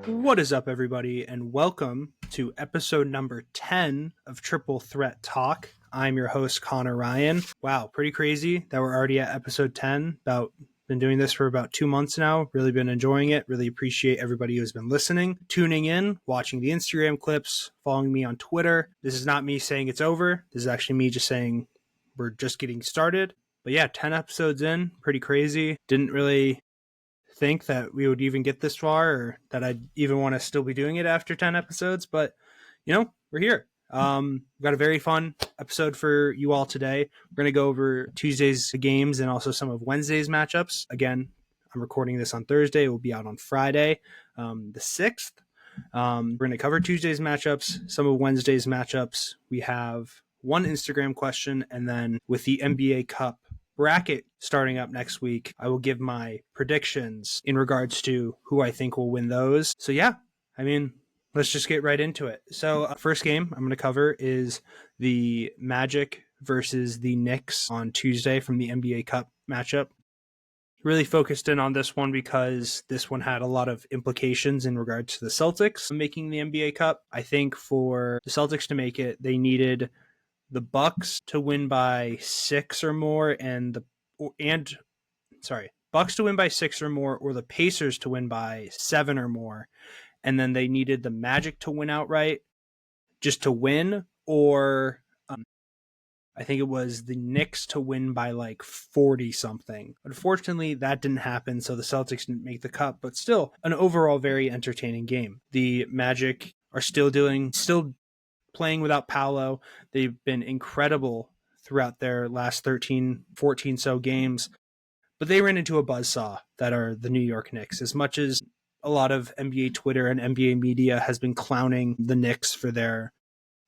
What is up, everybody, and welcome to episode number 10 of Triple Threat Talk. I'm your host, Connor Ryan. Wow, pretty crazy that we're already at episode 10. Been doing this for about 2 months now. Really been enjoying it. Really appreciate everybody who's been listening, tuning in, watching the Instagram clips, following me on Twitter. This is not me saying it's over. This is actually me just saying we're just getting started. But yeah, 10 episodes in, pretty crazy. Didn't really think that we would even get this far or that I'd even want to still be doing it after 10 episodes, but we're here. We've got a very fun episode for you all today. We're going to go over Tuesday's games and also some of Wednesday's matchups. Again, I'm recording this on Thursday. It will be out on Friday, the 6th. We're going to cover Tuesday's matchups, some of Wednesday's matchups. We have one Instagram question, and then with the NBA Cup bracket starting up next week, I will give my predictions in regards to who I think will win those. So yeah, let's just get right into it. So first game I'm going to cover is the Magic versus the Knicks on Tuesday from the NBA Cup matchup. Really focused in on this one because this one had a lot of implications in regards to the Celtics making the NBA Cup. I think for the Celtics to make it, they needed the Bucks to win by 6 or more, Bucks to win by 6 or more, or the Pacers to win by 7 or more, and then they needed the Magic to win outright, just to win, or I think it was the Knicks to win by like 40 something. Unfortunately, that didn't happen, so the Celtics didn't make the cup, but still an overall very entertaining game. The Magic are still playing without Paolo. They've been incredible throughout their last 14 so games, but they ran into a buzzsaw that are the New York Knicks. As much as a lot of NBA Twitter and NBA media has been clowning the Knicks for their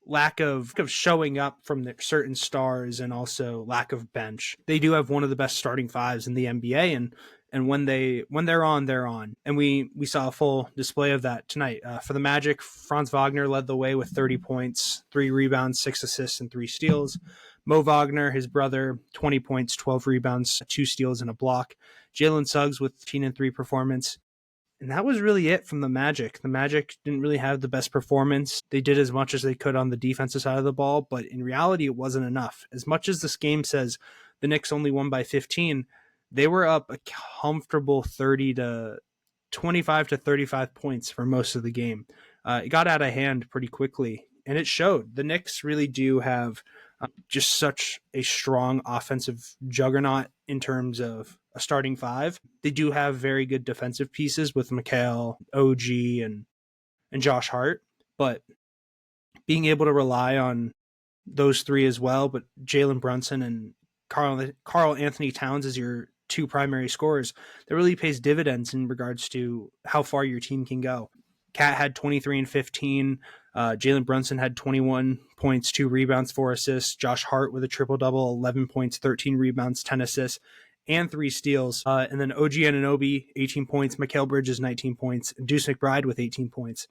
lack of showing up from their certain stars and also lack of bench, they do have one of the best starting fives in the NBA, and when they're on, they're on. And we saw a full display of that tonight. For the Magic, Franz Wagner led the way with 30 points, 3 rebounds, 6 assists, and 3 steals. Mo Wagner, his brother, 20 points, 12 rebounds, 2 steals, and a block. Jalen Suggs with 15 and 3 performance. And that was really it from the Magic. The Magic didn't really have the best performance. They did as much as they could on the defensive side of the ball, but in reality, it wasn't enough. As much as this game says the Knicks only won by 15, they were up a comfortable 25 to 35 points for most of the game. It got out of hand pretty quickly, and it showed. The Knicks really do have just such a strong offensive juggernaut in terms of a starting five. They do have very good defensive pieces with Mikal, OG, and Josh Hart, but being able to rely on those three as well, but Jalen Brunson and Karl Anthony Towns as your 2 primary scorers, that really pays dividends in regards to how far your team can go. Cat had 23 and 15. Jalen Brunson had 21 points, 2 rebounds, 4 assists. Josh Hart with a triple-double, 11 points, 13 rebounds, 10 assists, and 3 steals. And then OG Anunoby, 18 points. Mikal Bridges, 19 points. Deuce McBride with 18 points.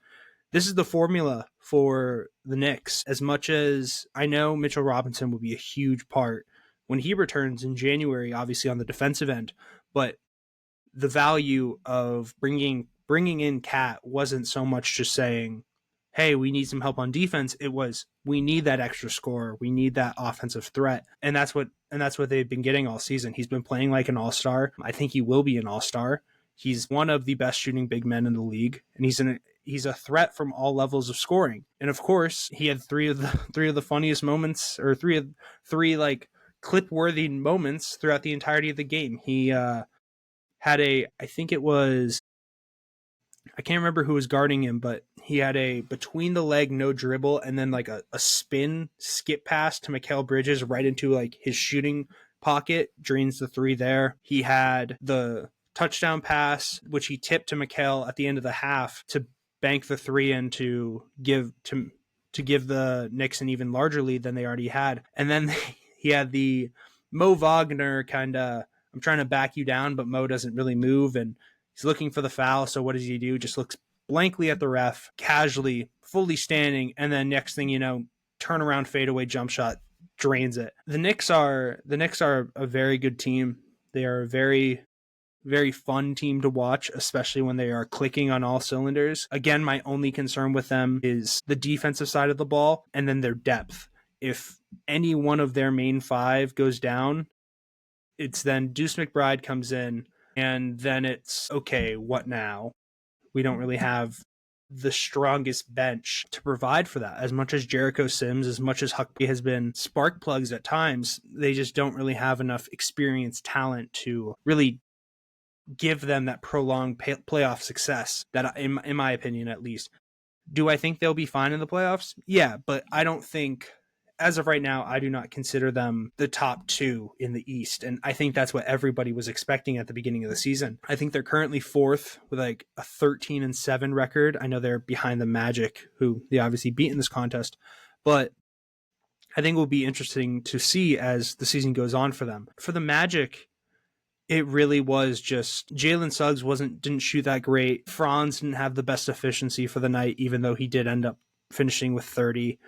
This is the formula for the Knicks. As much as I know Mitchell Robinson will be a huge part when he returns in January, obviously on the defensive end, but the value of bringing in Cat wasn't so much just saying, hey, we need some help on defense. It was, we need that extra scorer. We need that offensive threat. And that's what they've been getting all season. He's been playing like an all-star. I think he will be an all-star. He's one of the best shooting big men in the league, and he's a threat from all levels of scoring. And of course, he had three of the funniest moments, or three like clip-worthy moments throughout the entirety of the game. He had I can't remember who was guarding him, but he had a between the leg no dribble and then like a spin skip pass to Mikal Bridges right into like his shooting pocket, drains the 3 there. He had the touchdown pass, which he tipped to Mikal at the end of the half to bank the 3 in to give the Knicks an even larger lead than they already had. And then he had the Mo Wagner kind of, I'm trying to back you down, but Mo doesn't really move, and he's looking for the foul. So what does he do? Just looks blankly at the ref, casually, fully standing, and then next thing you know, turn around, fadeaway jump shot, drains it. The Knicks are a very good team. They are a very, very fun team to watch, especially when they are clicking on all cylinders. Again, my only concern with them is the defensive side of the ball and then their depth. If any one of their main five goes down, it's then Deuce McBride comes in, and then it's, okay, what now? We don't really have the strongest bench to provide for that. As much as Jericho Sims, as much as Huckabee has been spark plugs at times, they just don't really have enough experienced talent to really give them that prolonged playoff success, that in my opinion at least. Do I think they'll be fine in the playoffs? Yeah, but I don't think, as of right now, I do not consider them the top two in the East. And I think that's what everybody was expecting at the beginning of the season. I think they're currently fourth with like a 13-7 record. I know they're behind the Magic, who they obviously beat in this contest, but I think it will be interesting to see as the season goes on for them. For the Magic, it really was just Jalen Suggs didn't shoot that great. Franz didn't have the best efficiency for the night, even though he did end up finishing with 30.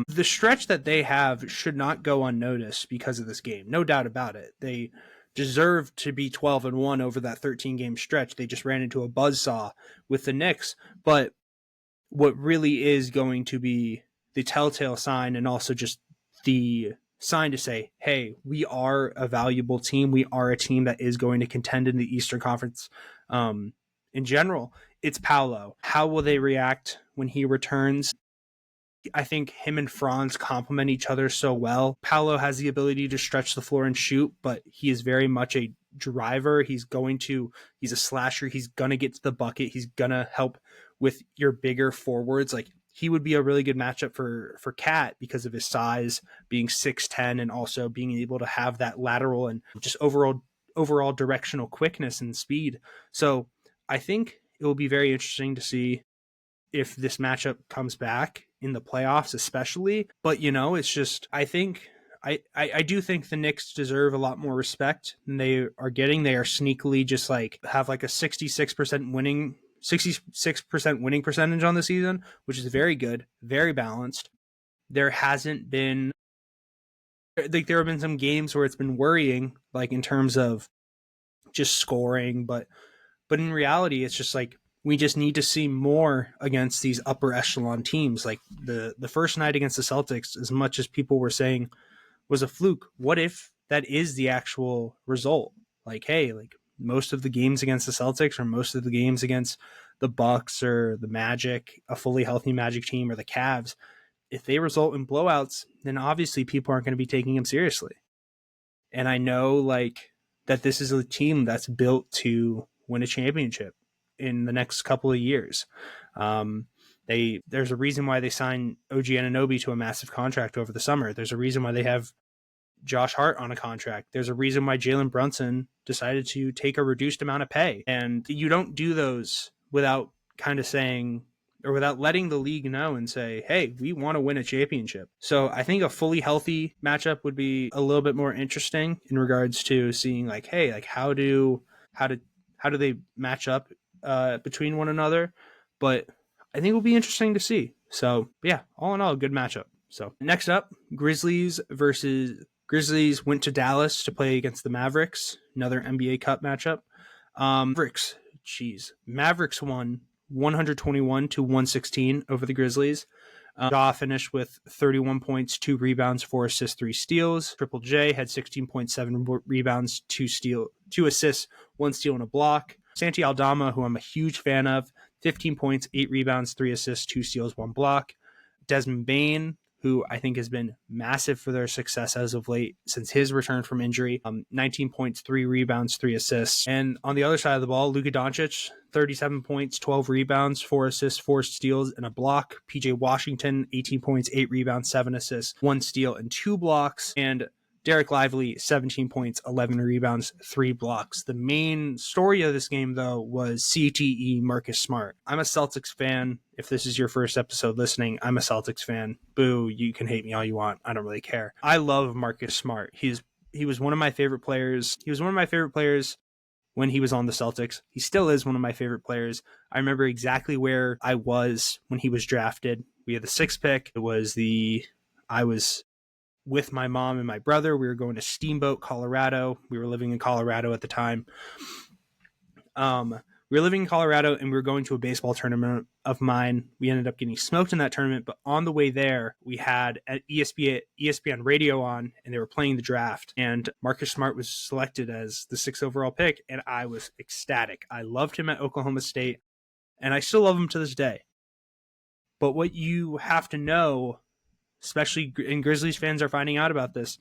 The stretch that they have should not go unnoticed because of this game. No doubt about it. They deserve to be 12-1 over that 13-game stretch. They just ran into a buzzsaw with the Knicks. But what really is going to be the telltale sign, and also just the sign to say, hey, we are a valuable team. We are a team that is going to contend in the Eastern Conference in general. It's Paolo. How will they react when he returns? I think him and Franz complement each other so well. Paolo has the ability to stretch the floor and shoot, but he is very much a driver. He's a slasher. He's going to get to the bucket. He's going to help with your bigger forwards. Like, he would be a really good matchup for Cat because of his size, being 6'10", and also being able to have that lateral and just overall directional quickness and speed. So I think it will be very interesting to see if this matchup comes back in the playoffs, especially. But, it's just, I do think the Knicks deserve a lot more respect than they are getting. They are sneakily just have a 66% winning percentage on the season, which is very good, very balanced. There hasn't been, there have been some games where it's been worrying, in terms of just scoring, but in reality, it's just we just need to see more against these upper echelon teams. Like the first night against the Celtics, as much as people were saying was a fluke, what if that is the actual result? Most of the games against the Celtics, or most of the games against the Bucks or the Magic, a fully healthy Magic team, or the Cavs, if they result in blowouts, then obviously people aren't going to be taking them seriously. And I know that this is a team that's built to win a championship in the next couple of years. There's a reason why they signed OG Anunoby to a massive contract over the summer. There's a reason why they have Josh Hart on a contract. There's a reason why Jalen Brunson decided to take a reduced amount of pay. And you don't do those without kind of saying, or without letting the league know and say, hey, we want to win a championship. So I think a fully healthy matchup would be a little bit more interesting in regards to seeing how do they match up between one another. But I think it will be interesting to see. So yeah, all in all, a good matchup. So next up, Grizzlies went to Dallas to play against the Mavericks, another NBA Cup matchup. Mavericks won 121-116 over the Grizzlies. Ja finished with 31 points, 2 rebounds, 4 assists, 3 steals. Triple J had 16.7 rebounds, 2 assists, 1 steal, and a block. Santi Aldama, who I'm a huge fan of, 15 points, 8 rebounds, 3 assists, 2 steals, 1 block. Desmond Bane, who I think has been massive for their success as of late since his return from injury. 19 points, 3 rebounds, 3 assists. And on the other side of the ball, Luka Doncic, 37 points, 12 rebounds, 4 assists, 4 steals, and a block. PJ Washington, 18 points, 8 rebounds, 7 assists, 1 steal, and 2 blocks. And Derek Lively, 17 points, 11 rebounds, 3 blocks. The main story of this game, though, was CTE Marcus Smart. I'm a Celtics fan. If this is your first episode listening, I'm a Celtics fan. Boo, you can hate me all you want. I don't really care. I love Marcus Smart. He was one of my favorite players. He was one of my favorite players when he was on the Celtics. He still is one of my favorite players. I remember exactly where I was when he was drafted. We had the 6th pick. I was with my mom and my brother. We were going to Steamboat, Colorado. We were living in Colorado at the time. We were living in Colorado and we were going to a baseball tournament of mine. We ended up getting smoked in that tournament, but on the way there, we had an ESPN radio on and they were playing the draft. And Marcus Smart was selected as the 6th overall pick, and I was ecstatic. I loved him at Oklahoma State, and I still love him to this day. But what you have to know, especially and Grizzlies fans are finding out about this,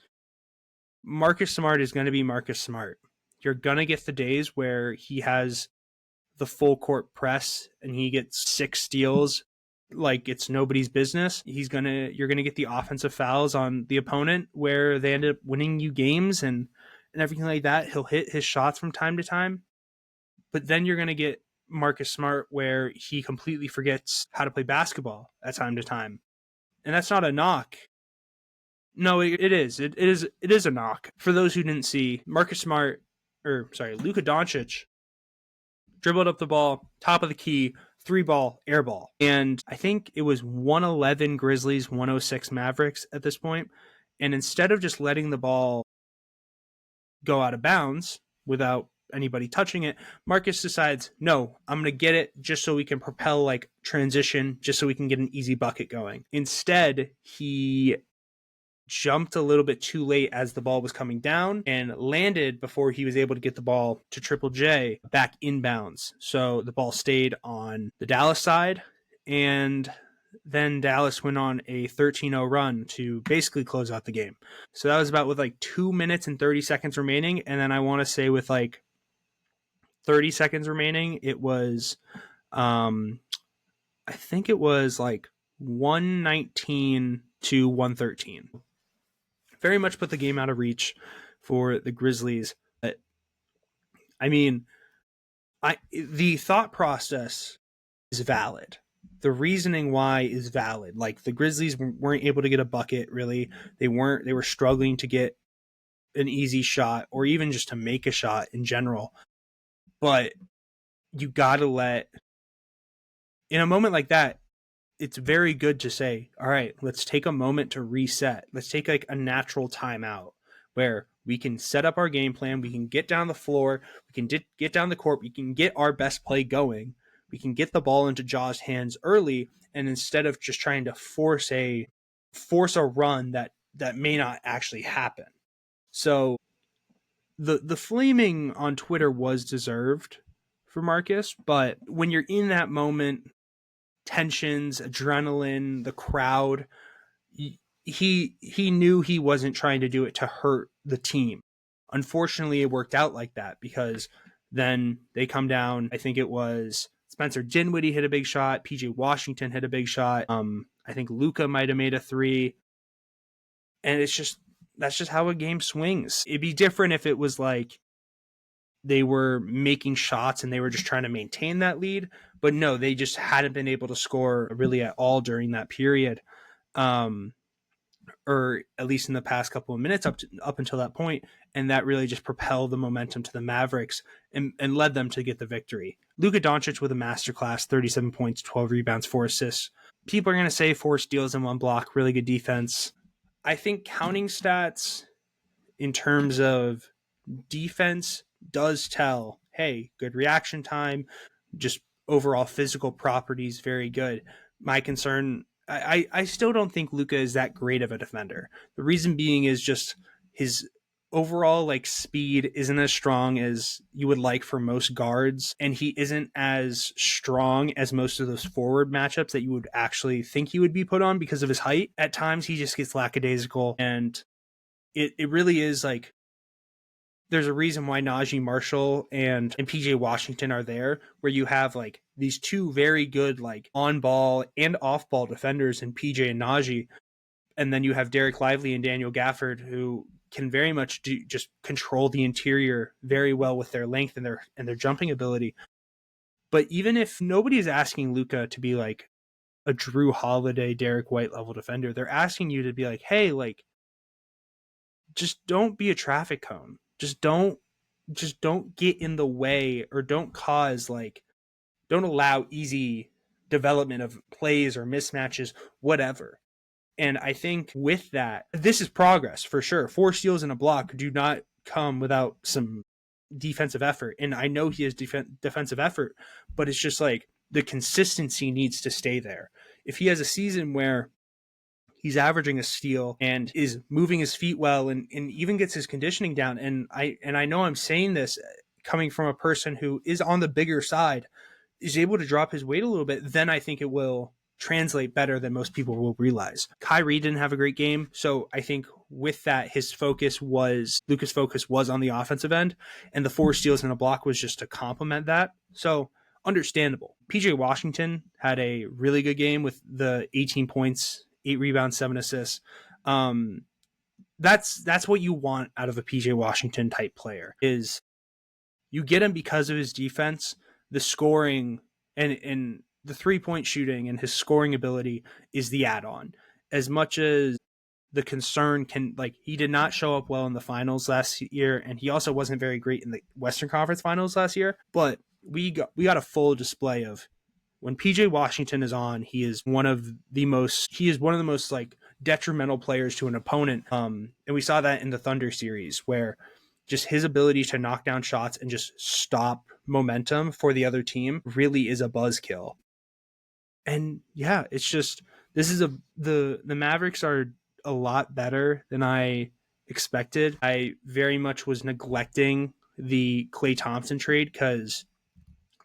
Marcus Smart is going to be Marcus Smart. You're going to get the days where he has the full court press and he gets 6 steals like it's nobody's business. You're going to get the offensive fouls on the opponent where they end up winning you games and everything like that. He'll hit his shots from time to time. But then you're going to get Marcus Smart where he completely forgets how to play basketball at time to time. And that's not a knock. No, it is. It is a knock. For those who didn't see, Luka Doncic dribbled up the ball, top of the key, 3-ball, air ball. And I think it was 111 Grizzlies, 106 Mavericks at this point. And instead of just letting the ball go out of bounds without anybody touching it, Marcus decides, no, I'm going to get it just so we can propel like transition, just so we can get an easy bucket going. Instead, he jumped a little bit too late as the ball was coming down and landed before he was able to get the ball to Triple J back inbounds. So the ball stayed on the Dallas side, and then Dallas went on a 13-0 run to basically close out the game. So that was about with like 2 minutes and 30 seconds remaining. And then I want to say with like 30 seconds remaining, it was, I think it was like 119 to 113. Very much put the game out of reach for the Grizzlies. But, I mean, the thought process is valid. The reasoning why is valid. Like the Grizzlies weren't able to get a bucket, really. They were struggling to get an easy shot or even just to make a shot in general. But you got to in a moment like that, it's very good to say, all right, let's take a moment to reset. Let's take like a natural timeout where we can set up our game plan. We can get down the floor. We can get down the court. We can get our best play going. We can get the ball into Ja's hands early. And instead of just trying to force a run that may not actually happen. So the flaming on Twitter was deserved for Marcus, but when you're in that moment, tensions, adrenaline, the crowd, he knew he wasn't trying to do it to hurt the team. Unfortunately, it worked out like that because then they come down. I think it was Spencer Dinwiddie hit a big shot. PJ Washington hit a big shot. I think Luka might have made a 3. And that's just how a game swings. It'd be different if it was like they were making shots and they were just trying to maintain that lead. But no, they just hadn't been able to score really at all during that period. Or at least in the past couple of minutes up until that point. And that really just propelled the momentum to the Mavericks and led them to get the victory. Luka Doncic with a masterclass, 37 points, 12 rebounds, 4 assists. People are going to say 4 steals and 1 block, really good defense. I think counting stats in terms of defense does tell, hey, good reaction time, just overall physical properties, very good. My concern, I still don't think Luka is that great of a defender. The reason being is just his overall like speed isn't as strong as you would like for most guards, and he isn't as strong as most of those forward matchups that you would actually think he would be put on because of his height. At times he just gets lackadaisical, and it really is like there's a reason why Najee Marshall and PJ Washington are there, where you have like these 2 very good like on ball and off ball defenders in PJ and Najee, and then you have Derek Lively and Daniel Gafford who can very much just control the interior very well with their length and their jumping ability. But even if nobody is asking Luka to be like a Drew Holiday, Derek White level defender, they're asking you to be like, hey, like, just don't be a traffic cone. Just don't get in the way, or don't allow easy development of plays or mismatches, whatever. And I think with that, this is progress for sure. 4 steals and a block do not come without some defensive effort. And I know he has defensive effort, but it's just like the consistency needs to stay there. If he has a season where he's averaging a steal and is moving his feet well and even gets his conditioning down, and I know I'm saying this coming from a person who is on the bigger side, is able to drop his weight a little bit, then I think it will translate better than most people will realize. Kyrie didn't have a great game, so I think with that, Lucas' focus was on the offensive end, and the 4 steals and a block was just to complement that. So understandable. PJ Washington had a really good game with the 18 points, 8 rebounds, 7 assists. That's what you want out of a PJ Washington type player, is you get him because of his defense, the scoring, and the 3-point shooting, and his scoring ability is the add-on. As much as the concern can, like, he did not show up well in the finals last year, and he also wasn't very great in the Western Conference Finals last year, but we got a full display of when PJ Washington is on, he is one of the most like detrimental players to an opponent. And we saw that in the Thunder series, where just his ability to knock down shots and just stop momentum for the other team really is a buzzkill. And yeah, it's just, the Mavericks are a lot better than I expected. I very much was neglecting the Klay Thompson trade because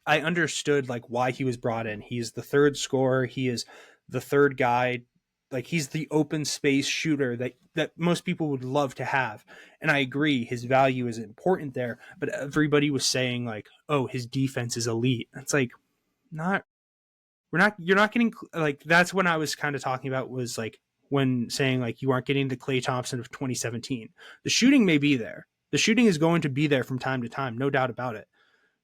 I understood like why he was brought in. He's the third scorer. He is the third guy. Like, he's the open space shooter that most people would love to have. And I agree, his value is important there. But everybody was saying like, oh, his defense is elite. It's like, you're not getting, like, that's when I was kind of talking about, was like when saying like you aren't getting the Klay Thompson of 2017. The shooting may be there. The shooting is going to be there from time to time, no doubt about it.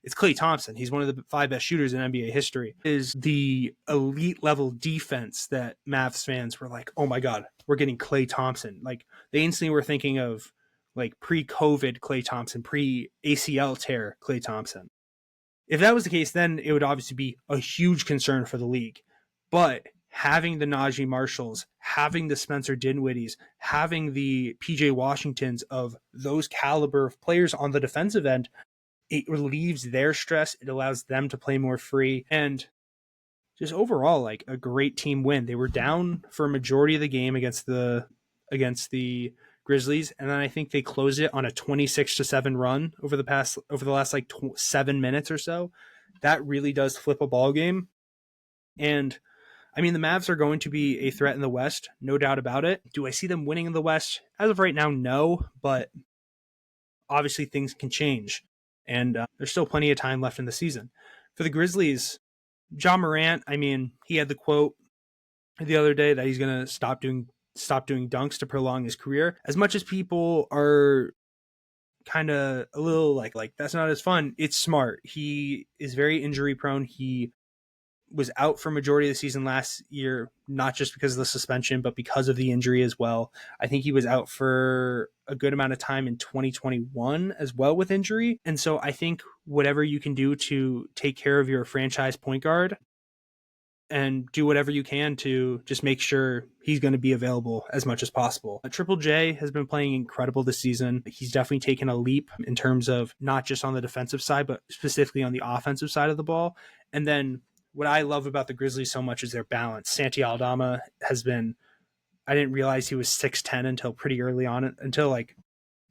It's Klay Thompson. He's one of the 5 best shooters in NBA history. Is the elite level defense that Mavs fans were like, oh my God, we're getting Klay Thompson. Like, they instantly were thinking of like pre-COVID Klay Thompson, pre-ACL tear Klay Thompson. If that was the case, then it would obviously be a huge concern for the league. But having the Najee Marshalls, having the Spencer Dinwiddies, having the PJ Washingtons of those caliber of players on the defensive end, it relieves their stress. It allows them to play more free, and just overall, like, a great team win. They were down for a majority of the game against the Grizzlies, and then I think they closed it on a 26-7 run over the last like 7 minutes or so. That really does flip a ball game. And I mean, the Mavs are going to be a threat in the West, no doubt about it. Do I see them winning in the West? As of right now, no, but obviously things can change. And there's still plenty of time left in the season. For the Grizzlies, Ja Morant, I mean, he had the quote the other day that he's going to stop doing dunks to prolong his career. As much as people are kind of a little like that's not as fun, it's smart. He is very injury prone. He was out for majority of the season last year, not just because of the suspension, but because of the injury as well. I think he was out for a good amount of time in 2021 as well with injury. And so I think whatever you can do to take care of your franchise point guard and do whatever you can to just make sure he's going to be available as much as possible. Triple J has been playing incredible this season. He's definitely taken a leap in terms of not just on the defensive side, but specifically on the offensive side of the ball. And then what I love about the Grizzlies so much is their balance. Santi Aldama has been, I didn't realize he was 6'10" until pretty early on, until like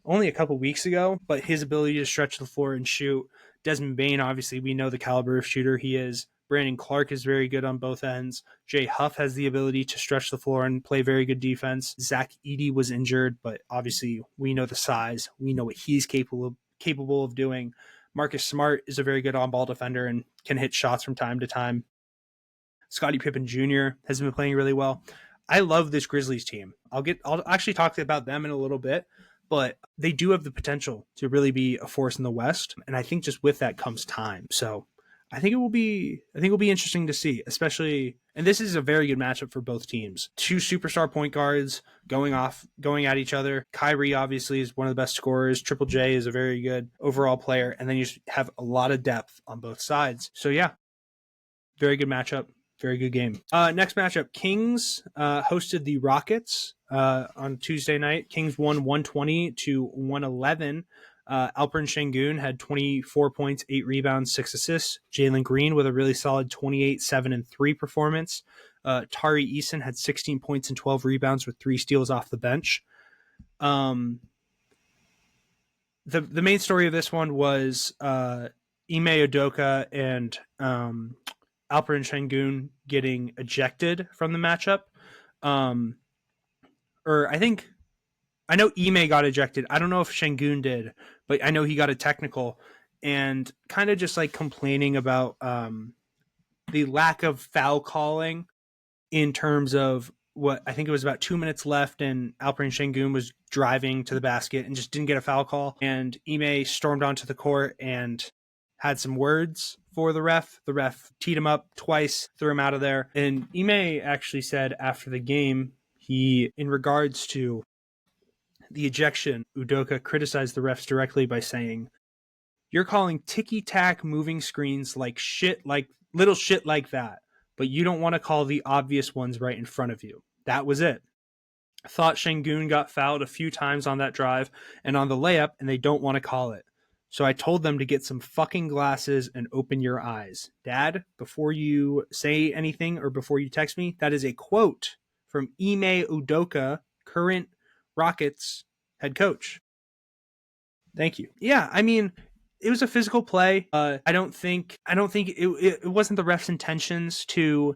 only a couple weeks ago, but his ability to stretch the floor and shoot. Desmond Bane, obviously, we know the caliber of shooter he is. Brandon Clark is very good on both ends. Jay Huff has the ability to stretch the floor and play very good defense. Zach Edey was injured, but obviously we know the size. We know what he's capable of doing. Marcus Smart is a very good on-ball defender and can hit shots from time to time. Scottie Pippen Jr. has been playing really well. I love this Grizzlies team. I'll actually talk about them in a little bit, but they do have the potential to really be a force in the West, and I think just with that comes time. So I think it will be interesting to see, especially, and this is a very good matchup for both teams. 2 superstar point guards going at each other. Kyrie obviously is one of the best scorers. Triple J is a very good overall player, and then you have a lot of depth on both sides. So yeah, very good matchup, very good game. Next matchup, Kings hosted the Rockets on Tuesday night. Kings won 120-111. Alperen Şengün had 24 points, 8 rebounds, 6 assists. Jalen Green with a really solid 28, 7, and 3 performance. Tari Eason had 16 points and 12 rebounds with 3 steals off the bench. The main story of this one was Ime Udoka and Alperen Şengün getting ejected from the matchup. Or I know Ime got ejected. I don't know if Şengün did, but I know he got a technical, and kind of just like complaining about the lack of foul calling in terms of what I think it was about 2 minutes left, and Alperen Şengün was driving to the basket and just didn't get a foul call. And Ime stormed onto the court and had some words for the ref. The ref teed him up twice, threw him out of there. And Ime actually said after the game, in regards to the ejection, Udoka criticized the refs directly by saying, "You're calling ticky-tack moving screens like little shit like that, but you don't want to call the obvious ones right in front of you." That was it. I thought Şengün got fouled a few times on that drive and on the layup, and they don't want to call it. So I told them to get some fucking glasses and open your eyes. Dad, before you say anything or before you text me, that is a quote from Ime Udoka, current Rockets head coach. Thank you. Yeah, I mean, it was a physical play. I don't think it wasn't the ref's intentions to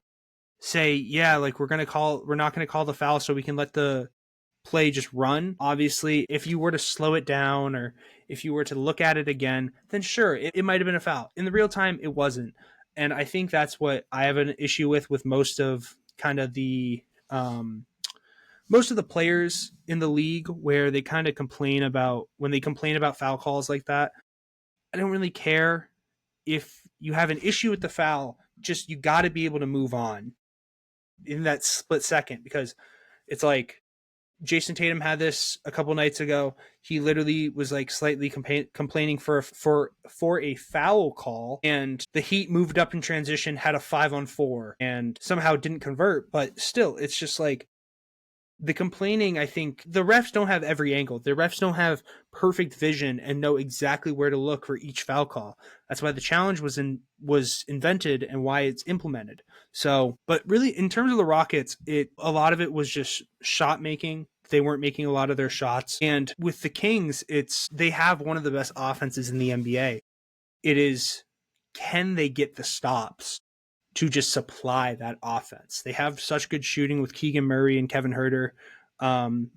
say, yeah, like we're not going to call the foul so we can let the play just run. Obviously, if you were to slow it down or if you were to look at it again, then sure, it might have been a foul. In the real time, it wasn't. And I think that's what I have an issue with most of kind of the players in the league, where they kind of complain about foul calls like that. I don't really care if you have an issue with the foul, just you got to be able to move on in that split second, because it's like Jason Tatum had this a couple nights ago. He literally was like slightly complaining for a foul call, and the Heat moved up in transition, had a 5-on-4, and somehow didn't convert. But still, it's just like the complaining. I think the refs don't have every angle. The refs don't have perfect vision and know exactly where to look for each foul call. That's why the challenge was invented and why it's implemented. So, but really, in terms of the Rockets, a lot of it was just shot making. They weren't making a lot of their shots. And with the Kings, they have one of the best offenses in the NBA. It is, can they get the stops to just supply that offense? They have such good shooting with Keegan Murray and Kevin Huerter.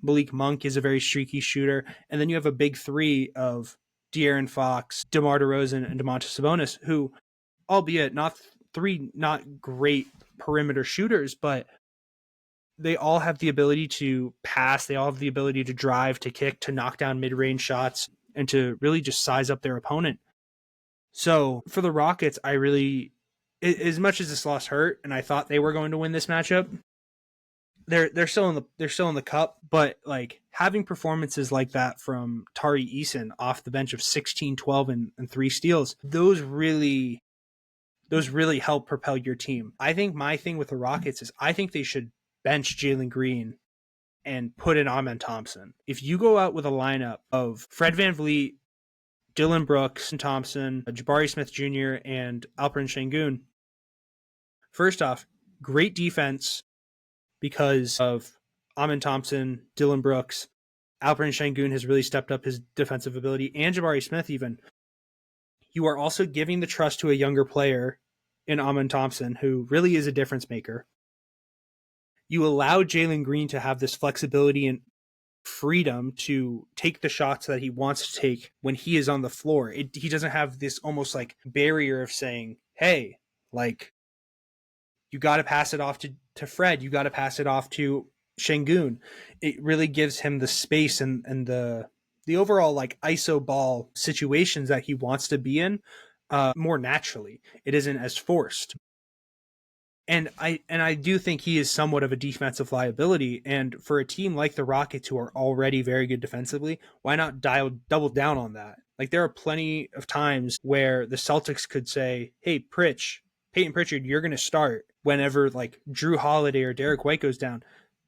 Malik Monk is a very streaky shooter. And then you have a big three of De'Aaron Fox, DeMar DeRozan, and Domantas Sabonis, who, albeit not great perimeter shooters, but they all have the ability to pass. They all have the ability to drive, to kick, to knock down mid-range shots, and to really just size up their opponent. So for the Rockets, as much as this loss hurt, and I thought they were going to win this matchup, they're still in the cup. But like having performances like that from Tari Eason off the bench of 16, 12, and 3 steals, those really help propel your team. I think my thing with the Rockets is I think they should bench Jalen Green and put in Amen Thompson. If you go out with a lineup of Fred VanVleet, Dylan Brooks and Thompson, Jabari Smith Jr., and Alperen Şengün, first off, great defense because of Amen Thompson, Dylan Brooks. Alperen Şengün has really stepped up his defensive ability, and Jabari Smith even. You are also giving the trust to a younger player in Amen Thompson, who really is a difference maker. You allow Jalen Green to have this flexibility and freedom to take the shots that he wants to take when he is on the floor. He doesn't have this almost like barrier of saying, hey, like, you got to pass it off to Fred. You got to pass it off to Şengün. It really gives him the space and the overall like ISO ball situations that he wants to be in more naturally. It isn't as forced. And I do think he is somewhat of a defensive liability. And for a team like the Rockets, who are already very good defensively, why not double down on that? Like, there are plenty of times where the Celtics could say, hey, Peyton Pritchard, you're going to start whenever like Drew Holiday or Derek White goes down.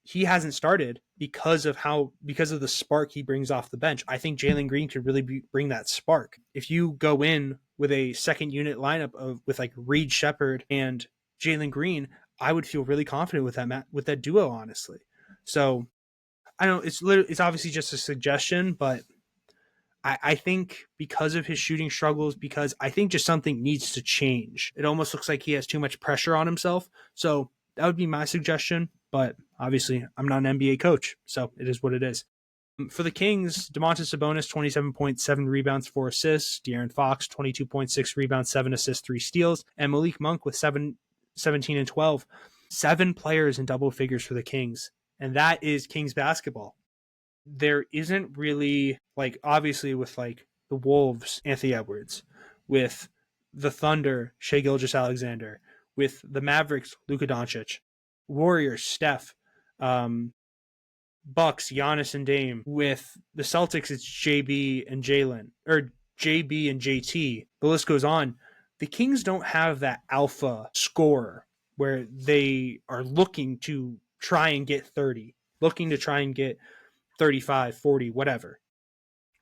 he hasn't started because of the spark he brings off the bench. I think Jalen Green could really bring that spark. If you go in with a second unit lineup with like Reed Shepherd and Jalen Green, I would feel really confident with that duo, honestly. So I don't know, it's obviously just a suggestion, but I think because of his shooting struggles, because I think just something needs to change. It almost looks like he has too much pressure on himself. So that would be my suggestion. But obviously, I'm not an NBA coach, so it is what it is. For the Kings, Domantas Sabonis, 27.7 rebounds, 4 assists. De'Aaron Fox, 22.6 rebounds, 7 assists, 3 steals. And Malik Monk with 17 and 12. 7 players in double figures for the Kings. And that is Kings basketball. There isn't really, like, obviously with like the Wolves, Anthony Edwards, with the Thunder, Shai Gilgeous-Alexander, with the Mavericks, Luka Doncic, Warriors, Steph, Bucks, Giannis and Dame. With the Celtics, it's JB and Jalen, or JB and JT. The list goes on. The Kings don't have that alpha scorer where they are looking to try and get 30, looking to try and get 35, 40, whatever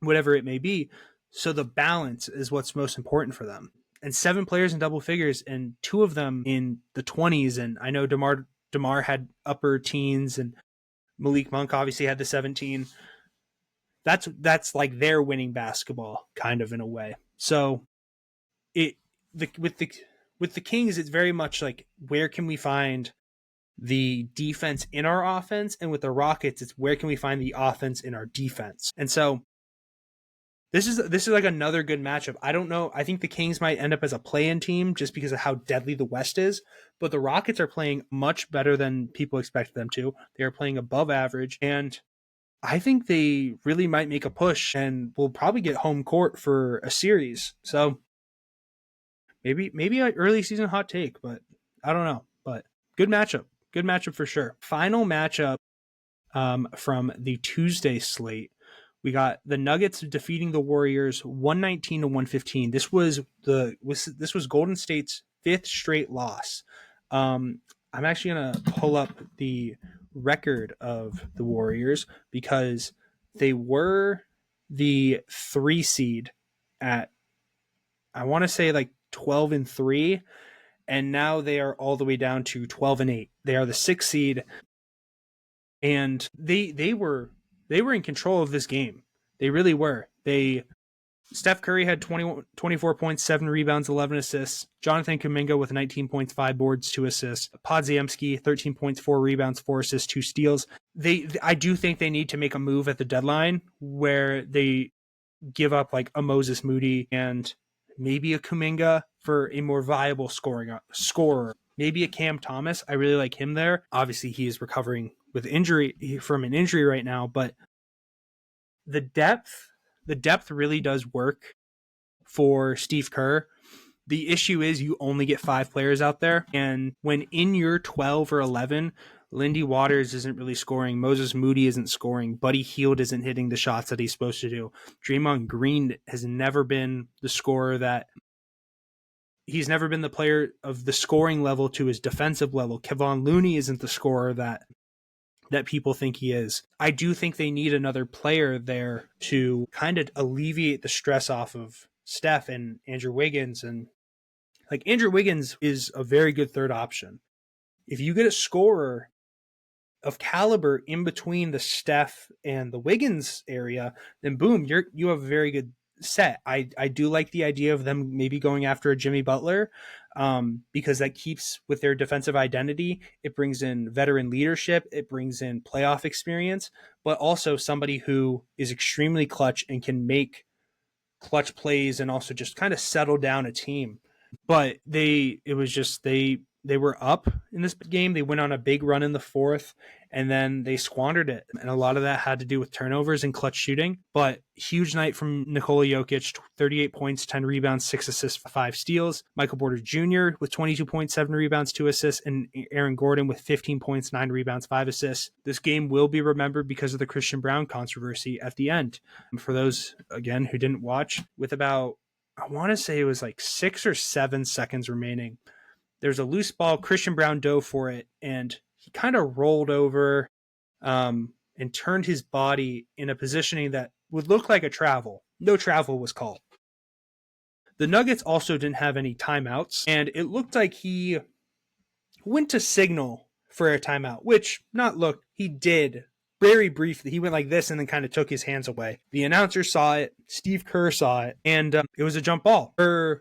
it may be. So the balance is what's most important for them. And 7 players in double figures, and 2 of them in the 20s. And I know DeMar had upper teens, and Malik Monk obviously had the 17. That's like their winning basketball, kind of, in a way. So with the Kings, it's very much like, where can we find the defense in our offense? And with the Rockets, it's where can we find the offense in our defense? And so this is like another good matchup. I don't know. I think the Kings might end up as a play-in team just because of how deadly the West is. But the Rockets are playing much better than people expected them to. They are playing above average. And I think they really might make a push and will probably get home court for a series. So maybe an early season hot take, but I don't know. But good matchup. Good matchup for sure. Final matchup from the Tuesday slate. We got the Nuggets defeating the Warriors 119-115. This was Golden State's 5th straight loss. I'm actually going to pull up the record of the Warriors because they were the 3 seed at, I want to say, like 12-3. And now they are all the way down to 12-8. They are the 6th seed, and they were in control of this game. They really were. Steph Curry had 24.7 rebounds, 11 assists. Jonathan Kuminga with 19 points, 5 boards, 2 assists. Podziemski, 13 points, 4 rebounds, 4 assists, 2 steals. I do think they need to make a move at the deadline where they give up like a Moses Moody and maybe a Kuminga for a more viable scorer. Maybe a Cam Thomas. I really like him there. Obviously, he is recovering from an injury right now, but the depth really does work for Steve Kerr. The issue is you only get 5 players out there, and when in your 12 or 11, Lindy Waters isn't really scoring, Moses Moody isn't scoring, Buddy Hield isn't hitting the shots that he's supposed to do. Draymond Green has never been the scorer that he's never been the player of the scoring level to his defensive level. Kevon Looney isn't the scorer that people think he is. I do think they need another player there to kind of alleviate the stress off of Steph and Andrew Wiggins. And like, Andrew Wiggins is a very good third option. If you get a scorer of caliber in between the Steph and the Wiggins area, then boom, you have a very good set. I do like the idea of them maybe going after a Jimmy Butler, because that keeps with their defensive identity. It brings in veteran leadership. It brings in playoff experience, but also somebody who is extremely clutch and can make clutch plays and also just kind of settle down a team. But they were up in this game. They went on a big run in the 4th, and then they squandered it. And a lot of that had to do with turnovers and clutch shooting. But huge night from Nikola Jokic, 38 points, 10 rebounds, 6 assists, 5 steals. Michael Porter Jr. with 22.7 rebounds, 2 assists, and Aaron Gordon with 15 points, 9 rebounds, 5 assists. This game will be remembered because of the Christian Brown controversy at the end. And for those, again, who didn't watch, with about, I want to say it was like 6 or 7 seconds remaining, there's a loose ball. Christian Brown dove for it, and he kind of rolled over. and turned his body in a positioning that would look like a travel. No travel was called. The Nuggets also didn't have any timeouts, and it looked like he went to signal for a timeout, which he did very briefly. He went like this and then kind of took his hands away. The announcer saw it, Steve Kerr saw it, and it was a jump ball. It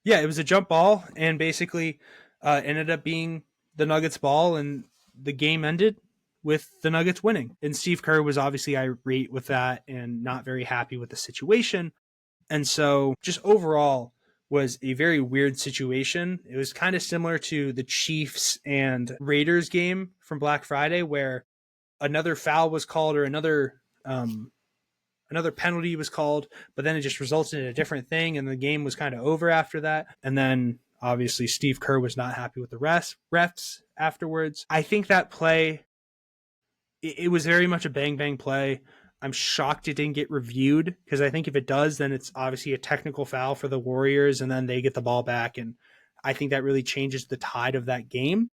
was a jump ball, and basically ended up being the Nuggets ball, and the game ended with the Nuggets winning. And Steve Kerr was obviously irate with that and not very happy with the situation. And so just overall was a very weird situation. It was kind of similar to the Chiefs and Raiders game from Black Friday, where another foul was called or another penalty was called, but then it just resulted in a different thing, and the game was kind of over after that. And then obviously Steve Kerr was not happy with the refs afterwards. I think that play, it was very much a bang play. I'm shocked it didn't get reviewed, because I think if it does, then it's obviously a technical foul for the Warriors, and then they get the ball back, and I think that really changes the tide of that game.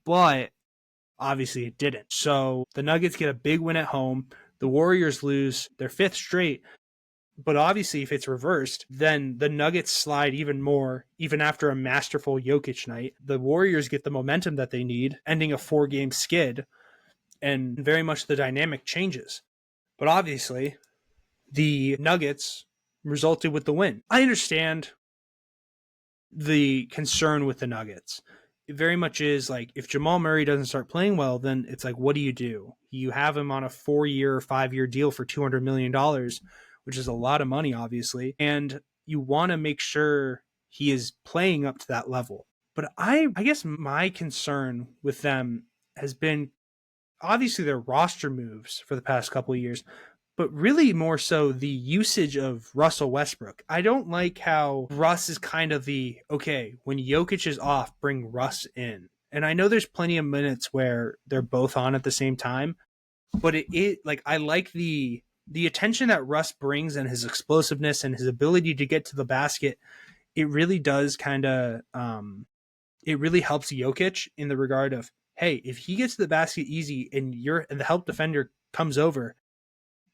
But obviously it didn't. So the Nuggets get a big win at home. The Warriors lose their 5th straight. But obviously, if it's reversed, then the Nuggets slide even more, even after a masterful Jokic night. The Warriors get the momentum that they need, ending a 4-game skid, and very much the dynamic changes. But obviously, the Nuggets resulted with the win. I understand the concern with the Nuggets. It very much is like, if Jamal Murray doesn't start playing well, then it's like, what do? You have him on a 4-year, 5-year deal for $200 million, which is a lot of money, obviously. And you want to make sure he is playing up to that level. But I guess my concern with them has been obviously their roster moves for the past couple of years, but really more so the usage of Russell Westbrook. I don't like how Russ is kind of when Jokic is off, bring Russ in. And I know there's plenty of minutes where they're both on at the same time, but I like the attention that Russ brings, and his explosiveness and his ability to get to the basket. It really does it really helps Jokic in the regard of, hey, if he gets to the basket easy and the help defender comes over,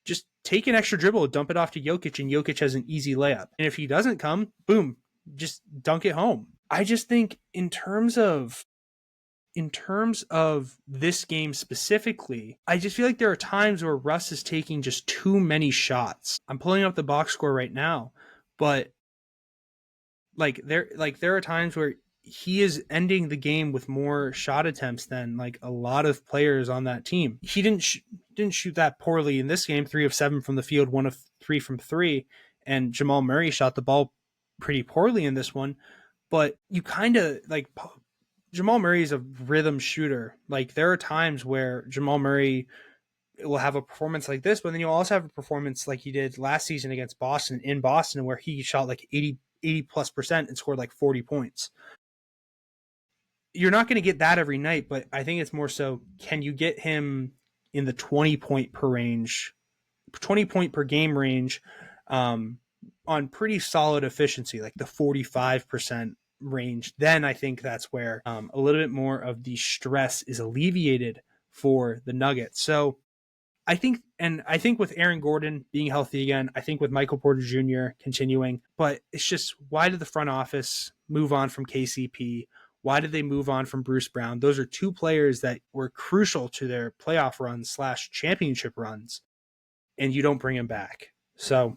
just take an extra dribble, dump it off to Jokic, and Jokic has an easy layup. And if he doesn't come, boom, just dunk it home. I just think in terms of this game specifically, I just feel like there are times where Russ is taking just too many shots. I'm pulling up the box score right now, but there are times where he is ending the game with more shot attempts than a lot of players on that team. He didn't shoot that poorly in this game. 3 of 7 from the field, 1 of 3 from 3, and Jamal Murray shot the ball pretty poorly in this one. But you kind of Jamal Murray is a rhythm shooter. There are times where Jamal Murray will have a performance like this, but then you'll also have a performance like he did last season against Boston in Boston, where he shot 80+% and scored 40 points. You're not going to get that every night, but I think it's more so, can you get him in the 20 point per game range, on pretty solid efficiency, the 45% range? Then I think that's where a little bit more of the stress is alleviated for the Nuggets. So I think with Aaron Gordon being healthy again, I think with Michael Porter Jr. continuing, but it's just, why did the front office move on from KCP? Why did they move on from Bruce Brown? Those are 2 players that were crucial to their playoff runs / championship runs, and you don't bring them back. So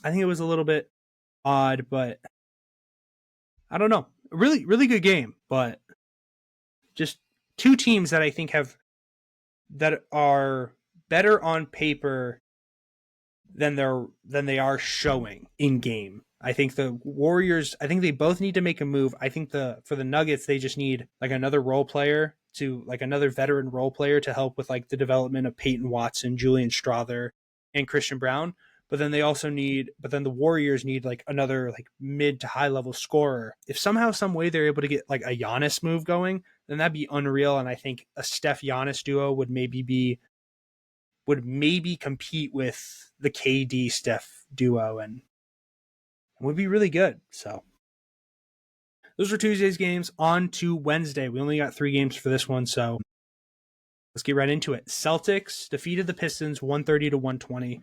I think it was a little bit odd, but I don't know. Really, really good game, but just 2 teams that I think that are better on paper than they are showing in game. I think the Warriors, I think they both need to make a move. I think for the Nuggets, they just need another role player another veteran role player to help with the development of Peyton Watson, Julian Strawther, and Christian Brown. But then the Warriors need another mid to high level scorer. If somehow, some way they're able to get a Giannis move going, then that'd be unreal. And I think a Steph Giannis duo would maybe compete with the KD Steph duo and would be really good. So those were Tuesday's games. On to Wednesday. We only got 3 games for this one, so Let's get right into it. Celtics defeated the Pistons 130-120.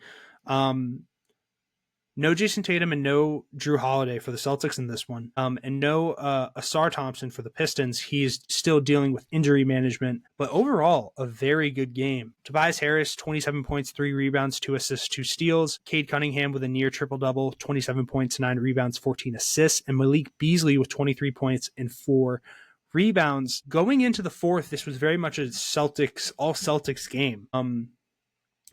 No Jason Tatum and no Drew Holiday for the Celtics in this one. And no Asar Thompson for the Pistons. He's still dealing with injury management. But overall, a very good game. Tobias Harris, 27 points, 3 rebounds, 2 assists, 2 steals. Cade Cunningham with a near triple-double, 27 points, 9 rebounds, 14 assists. And Malik Beasley with 23 points and 4 rebounds. Going into the fourth, this was very much a all Celtics game.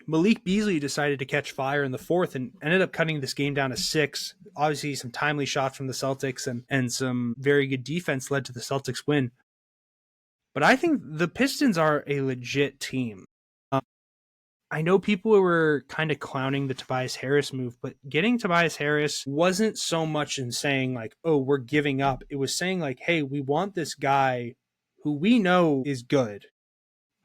Malik Beasley decided to catch fire in the fourth and ended up cutting this game down to 6. Obviously, some timely shots from the Celtics and some very good defense led to the Celtics win. But I think the Pistons are a legit team. I know people were kind of clowning the Tobias Harris move, but getting Tobias Harris wasn't so much in saying like, oh, we're giving up. It was saying like, hey, we want this guy who we know is good.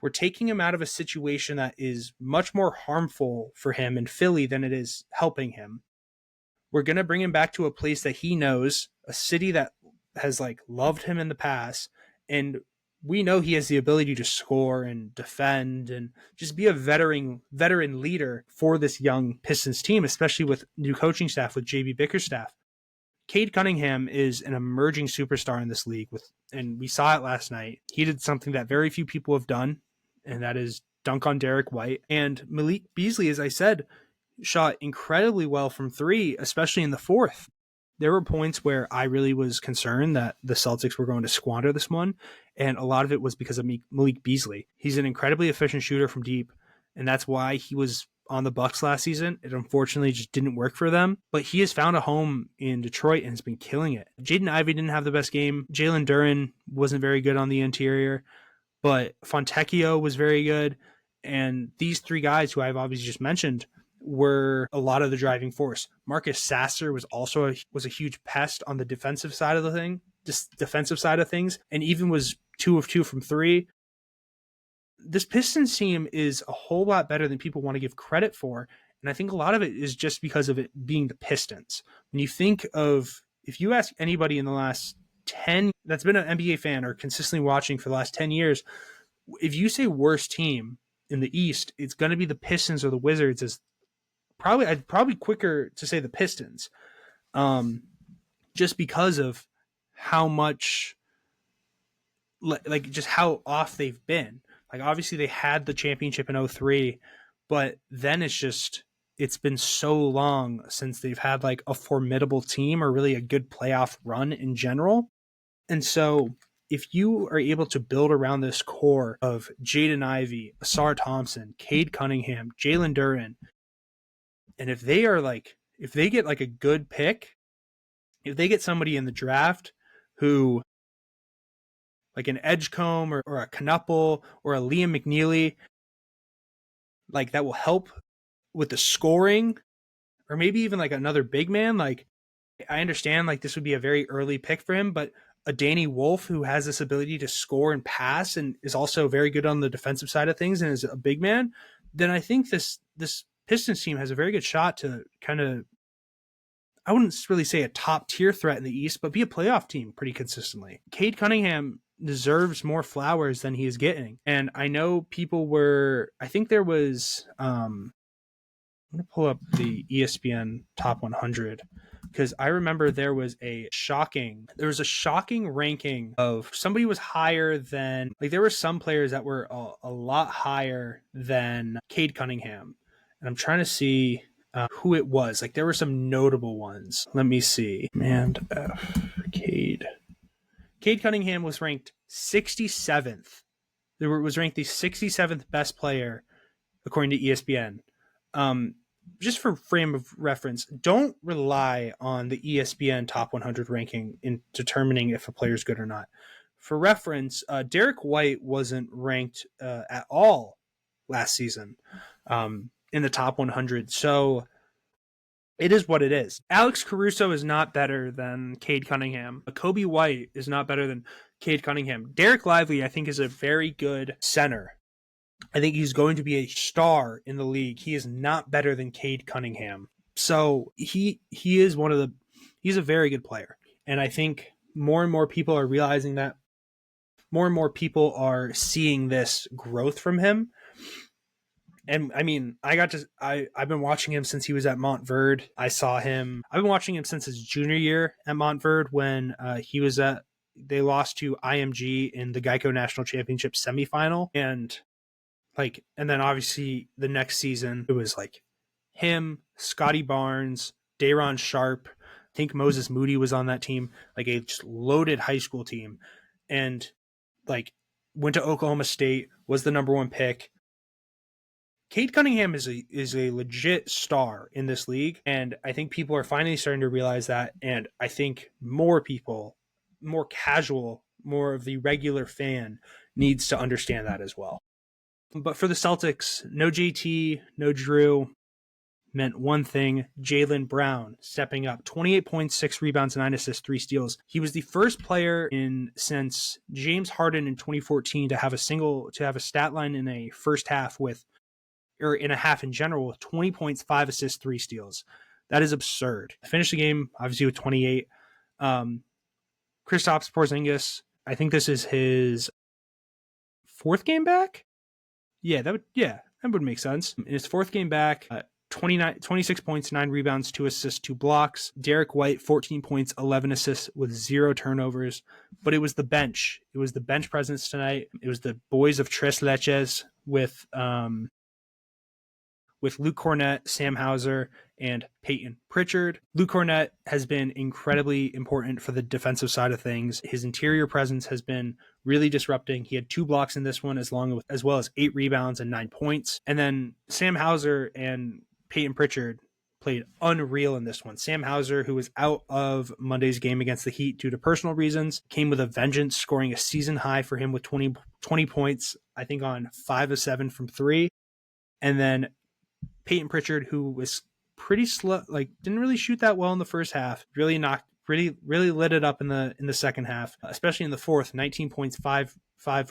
We're taking him out of a situation that is much more harmful for him in Philly than it is helping him. We're going to bring him back to a place that he knows, a city that has like loved him in the past. And we know he has the ability to score and defend and just be a veteran leader for this young Pistons team, especially with new coaching staff, with JB Bickerstaff. Cade Cunningham is an emerging superstar in this league, and we saw it last night. He did something that very few people have done, and that is dunk on Derek White. And Malik Beasley, as I said, shot incredibly well from 3, especially in the fourth. There were points where I really was concerned that the Celtics were going to squander this one, and a lot of it was because of Malik Beasley. He's an incredibly efficient shooter from deep, and that's why he was on the Bucks last season. It unfortunately just didn't work for them, but he has found a home in Detroit and has been killing it. Jaden Ivey didn't have the best game. Jalen Duren wasn't very good on the interior, but Fontecchio was very good. And these 3 guys who I've obviously just mentioned were a lot of the driving force. Marcus Sasser was also a huge pest on the defensive side of things, and even was 2 of 2 from 3. This Pistons team is a whole lot better than people want to give credit for. And I think a lot of it is just because of it being the Pistons. When you think of, if you ask anybody in the last 10 that's been an NBA fan or consistently watching for the last 10 years, if you say worst team in the East, it's going to be the Pistons or the Wizards. I'd probably quicker to say the Pistons, just because of how much, like just how off they've been. Like obviously they had the championship in 2003, but then it's been so long since they've had like a formidable team or really a good playoff run in general. And so if you are able to build around this core of Jaden Ivey, Asar Thompson, Cade Cunningham, Jalen Duren, and if they get like a good pick, if they get somebody in the draft who, like an Edgecombe or a Knuppel or a Liam McNeely, like that will help with the scoring, or maybe even like another big man. Like I understand like this would be a very early pick for him, but a Danny Wolf who has this ability to score and pass and is also very good on the defensive side of things and is a big man, then I think this Pistons team has a very good shot to kind of, I wouldn't really say a top tier threat in the East, but be a playoff team pretty consistently. Cade Cunningham deserves more flowers than he is getting. And I know I think there was, I'm going to pull up the ESPN top 100 because I remember there was a shocking ranking of somebody was higher than, like there were some players that were a lot higher than Cade Cunningham. And I'm trying to see who it was. Like there were some notable ones. Let me see. Cade Cunningham was ranked 67th. Was ranked the 67th best player according to ESPN. Just for frame of reference, don't rely on the ESPN top 100 ranking in determining if a player is good or not. For reference, Derek White wasn't ranked at all last season in the top 100. So it is what it is. Alex Caruso is not better than Cade Cunningham. Kobe White is not better than Cade Cunningham. Derek Lively, I think, is a very good center. I think he's going to be a star in the league. He is not better than Cade Cunningham. So he is he's a very good player. And I think more and more people are realizing that. more and more people are seeing this growth from him. And I mean, I've been watching him since he was at Montverde. I've been watching him since his junior year at Montverde when they lost to IMG in the Geico National Championship semifinal. And then obviously the next season, it was like him, Scotty Barnes, Day'Ron Sharp. I think Moses Moody was on that team, like a just loaded high school team. And like went to Oklahoma State, was the number 1 pick. Cade Cunningham is a legit star in this league, and I think people are finally starting to realize that, and I think more people, more casual, more of the regular fan needs to understand that as well. But for the Celtics, no JT, no Drew, meant one thing: Jaylen Brown stepping up. 28 points, 6 rebounds, 9 assists, 3 steals. He was the first player since James Harden in 2014 to have a stat line in a first half or in a half in general with 20 points, 5 assists, 3 steals. That is absurd. Finished the game obviously with 28. Kristaps Porzingis, I think this is his 4th game back. That would make sense. In his 4th game back, 26 points, 9 rebounds, 2 assists, 2 blocks. Derek White, 14 points, 11 assists with 0 turnovers. But it was the bench. It was the bench presence tonight. It was the boys of Tres Leches with Luke Cornett, Sam Hauser, and Peyton Pritchard. Luke Cornett has been incredibly important for the defensive side of things. His interior presence has been really disrupting. He had 2 blocks in this one, as well as 8 rebounds and 9 points. And then Sam Hauser and Peyton Pritchard played unreal in this one. Sam Hauser, who was out of Monday's game against the Heat due to personal reasons, came with a vengeance, scoring a season high for him with 20 points, I think on 5 of 7 from 3. And then Peyton Pritchard, who was pretty slow, didn't really shoot that well in the first half, really lit it up in the second half, especially in the fourth. 19 points, 5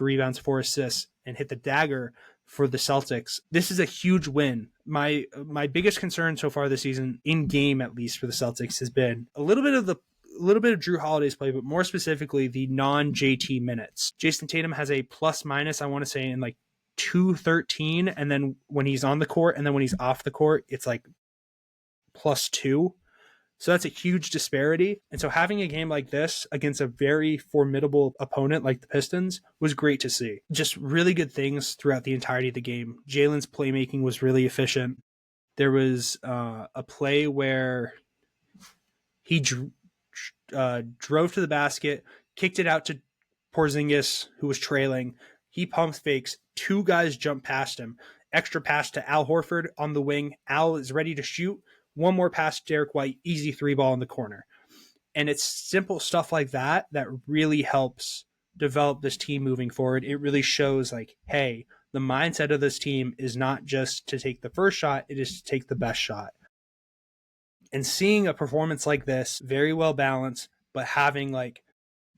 rebounds, 4 assists, and hit the dagger for the Celtics. This is a huge win. My biggest concern so far this season, in game at least for the Celtics, has been a little bit of Drew Holiday's play, but more specifically the non-JT minutes. Jason Tatum has a plus minus, I want to say, in 213, and then when he's on the court and then when he's off the court, it's +2. So that's a huge disparity. And so having a game like this against a very formidable opponent like the Pistons was great to see. Just really good things throughout the entirety of the game. Jaylen's playmaking was really efficient. There was a play where he drove to the basket, kicked it out to Porzingis, who was trailing. He pump fakes. 2 guys jump past him. Extra pass to Al Horford on the wing. Al is ready to shoot. 1 more pass to Derek White. Easy 3-ball in the corner. And it's simple stuff like that that really helps develop this team moving forward. It really shows hey, the mindset of this team is not just to take the first shot. It is to take the best shot. And seeing a performance like this, very well balanced, but having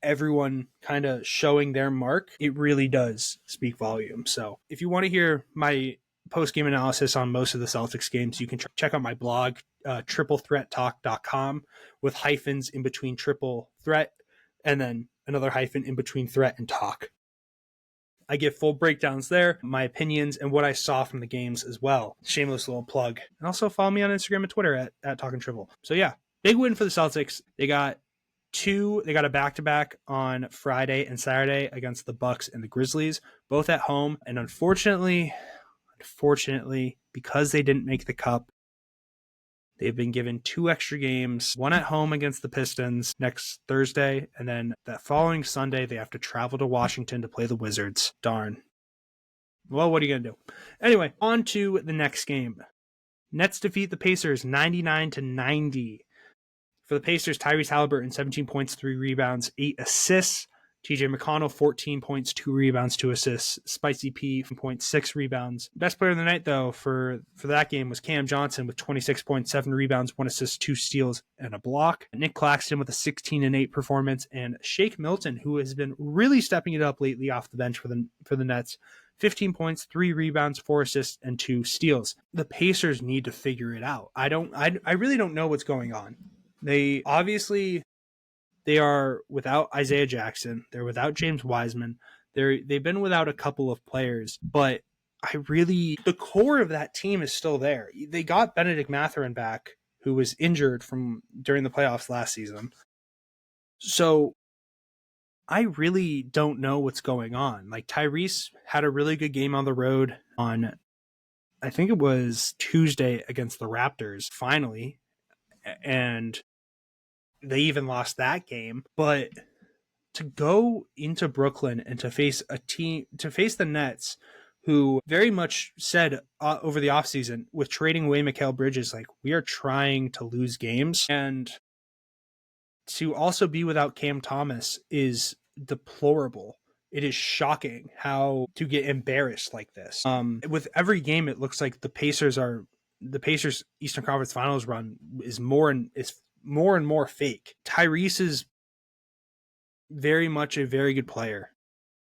everyone kind of showing their mark, it really does speak volume. So if you want to hear my post-game analysis on most of the Celtics games, you can check out my blog, triplethreattalk.com, with hyphens in between triple threat and then another hyphen in between threat and talk. I give full breakdowns there, my opinions, and what I saw from the games as well. Shameless little plug. And also follow me on Instagram and Twitter at Talkin' Triple. So yeah, big win for the Celtics. They got a back-to-back on Friday and Saturday against the Bucks and the Grizzlies, both at home. And unfortunately, because they didn't make the cup, they've been given 2 extra games, one at home against the Pistons next Thursday, and then that following Sunday, they have to travel to Washington to play the Wizards. Darn. Well, what are you going to do? Anyway, on to the next game. Nets defeat the Pacers 99-90. For the Pacers, Tyrese Halliburton, 17 points, 3 rebounds, 8 assists. TJ McConnell, 14 points, 2 rebounds, 2 assists. Spicy P, 6 rebounds. Best player of the night, though, for that game was Cam Johnson with 26 points, 7 rebounds, 1 assist, 2 steals, and a block. Nick Claxton with a 16-8 performance. And Shake Milton, who has been really stepping it up lately off the bench for the Nets. 15 points, 3 rebounds, 4 assists, and 2 steals. The Pacers need to figure it out. I really don't know what's going on. They obviously They are without Isaiah Jackson. They're without James Wiseman. They've been without a couple of players, but the core of that team is still there. They got Benedict Mathurin back, who was injured during the playoffs last season. So I really don't know what's going on. Like, Tyrese had a really good game on the road on, I think it was Tuesday, against the Raptors, finally. And they even lost that game. But to go into Brooklyn and to face the Nets, who very much said over the offseason with trading away Mikal Bridges, like, we are trying to lose games. And to also be without Cam Thomas is deplorable. It is shocking how to get embarrassed like this. With every game, it looks like the Pacers Eastern Conference Finals run is more and more fake. Tyrese is very much a very good player.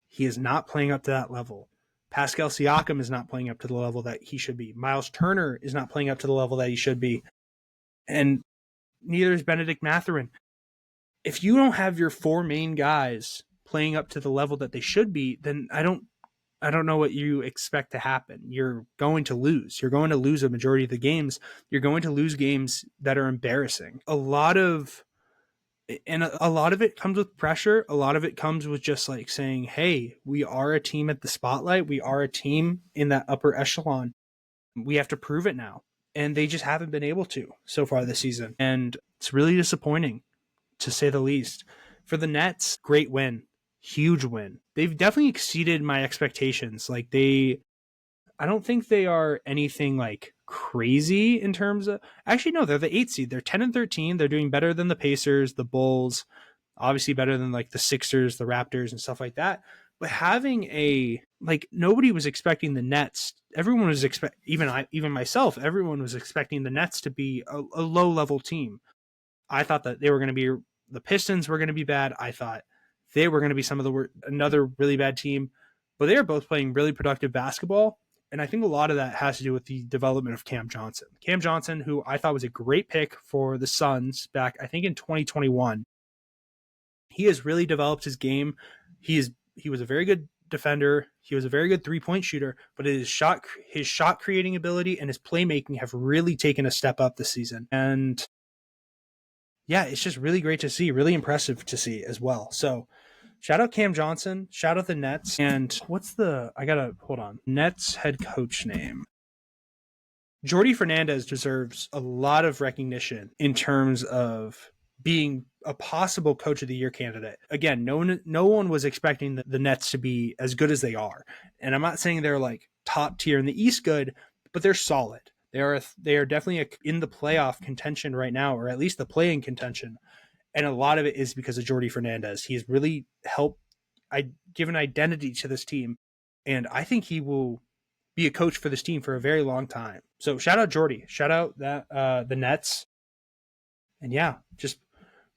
He is not playing up to that level. Pascal Siakam is not playing up to the level that he should be. Miles Turner is not playing up to the level that he should be. And neither is Benedict Mathurin. If you don't have your four main guys playing up to the level that they should be, then I don't know what you expect to happen. You're going to lose. You're going to lose a majority of the games. You're going to lose games that are embarrassing. A lot of it comes with pressure. A lot of it comes with just like saying, hey, we are a team at the spotlight. We are a team in that upper echelon. We have to prove it now. And they just haven't been able to so far this season. And it's really disappointing, to say the least. For the Nets, great win. Huge win. They've definitely exceeded my expectations. Like, I don't think they are anything like crazy in terms of, actually, no, they're the 8th seed. They're 10-13. They're doing better than the Pacers, the Bulls, obviously better than like the Sixers, the Raptors, and stuff like that. But having nobody was expecting the Nets. Everyone was even myself, everyone was expecting the Nets to be a low level team. I thought that the Pistons were going to be bad. I thought they were going to be another really bad team, but they are both playing really productive basketball. And I think a lot of that has to do with the development of Cam Johnson. Cam Johnson, who I thought was a great pick for the Suns back, I think in 2021. He has really developed his game. He was a very good defender. He was a very good 3-point shooter, but his shot creating ability and his playmaking have really taken a step up this season. And yeah, it's just really great to see, really impressive to see as well. So shout out Cam Johnson, shout out the Nets. And Nets head coach name. Jordi Fernandez deserves a lot of recognition in terms of being a possible coach of the year candidate. Again, no one was expecting the Nets to be as good as they are. And I'm not saying they're like top tier in the East good, but they're solid. They are definitely in the playoff contention right now, or at least the play-in contention. And a lot of it is because of Jordi Fernandez. He has really helped give an identity to this team. And I think he will be a coach for this team for a very long time. So shout out Jordi. Shout out the Nets. And yeah, just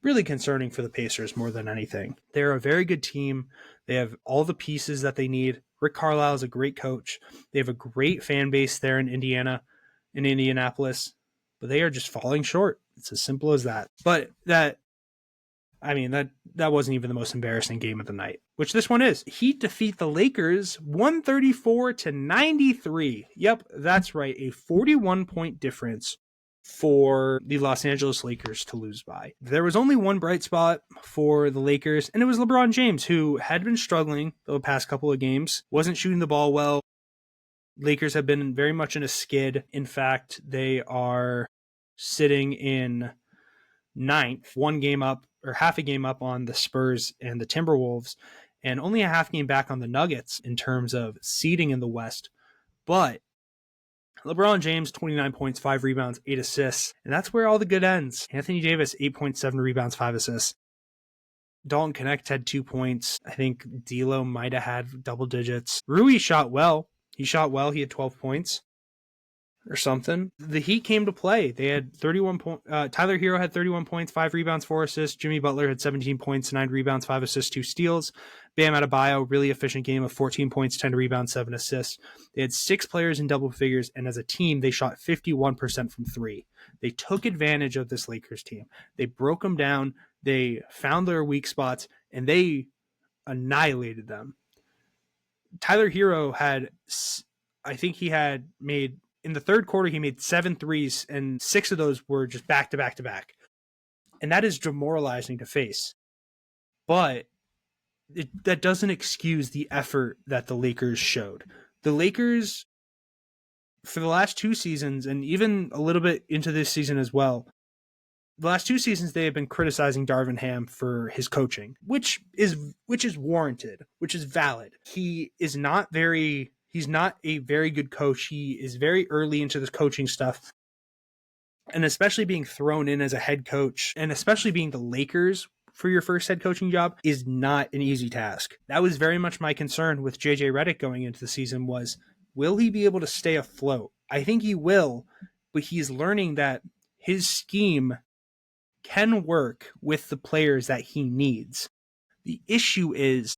really concerning for the Pacers more than anything. They're a very good team. They have all the pieces that they need. Rick Carlisle is a great coach. They have a great fan base there in Indianapolis, but they are just falling short. It's as simple as that. But that wasn't even the most embarrassing game of the night, which this one is. Heat defeat the Lakers 134-93. Yep, that's right. A 41-point difference for the Los Angeles Lakers to lose by. There was only one bright spot for the Lakers, and it was LeBron James, who had been struggling the past couple of games, wasn't shooting the ball well. Lakers have been very much in a skid. In fact, they are sitting in 9th, half a game up on the Spurs and the Timberwolves, and only a half game back on the Nuggets in terms of seeding in the West. But LeBron James, 29 points, 5 rebounds, 8 assists, and that's where all the good ends. Anthony Davis, 8.7 rebounds, 5 assists. Dalton Knecht had 2 points. I think D'Lo might have had double digits. Rui shot well. He had 12 points or something. The Heat came to play. They had 31 points. Tyler Hero had 31 points, 5 rebounds, 4 assists. Jimmy Butler had 17 points, 9 rebounds, 5 assists, 2 steals. Bam Adebayo, really efficient game of 14 points, 10 rebounds, 7 assists. They had 6 players in double figures, and as a team, they shot 51% from 3. They took advantage of this Lakers team. They broke them down. They found their weak spots and they annihilated them. Tyler Hero had, I think he had made, in the third quarter, he made 7 threes, and 6 of those were just back to back to back. And that is demoralizing to face. But that doesn't excuse the effort that the Lakers showed. The Lakers, for the last 2 seasons, and even a little bit into this season as well, the last 2 seasons they have been criticizing Darvin Ham for his coaching, which is warranted, which is valid. He's not a very good coach. He is very early into this coaching stuff. And especially being thrown in as a head coach, and especially being the Lakers for your first head coaching job, is not an easy task. That was very much my concern with JJ Redick going into the season was, will he be able to stay afloat? I think he will, but he's learning that his scheme can work with the players that he needs. The issue is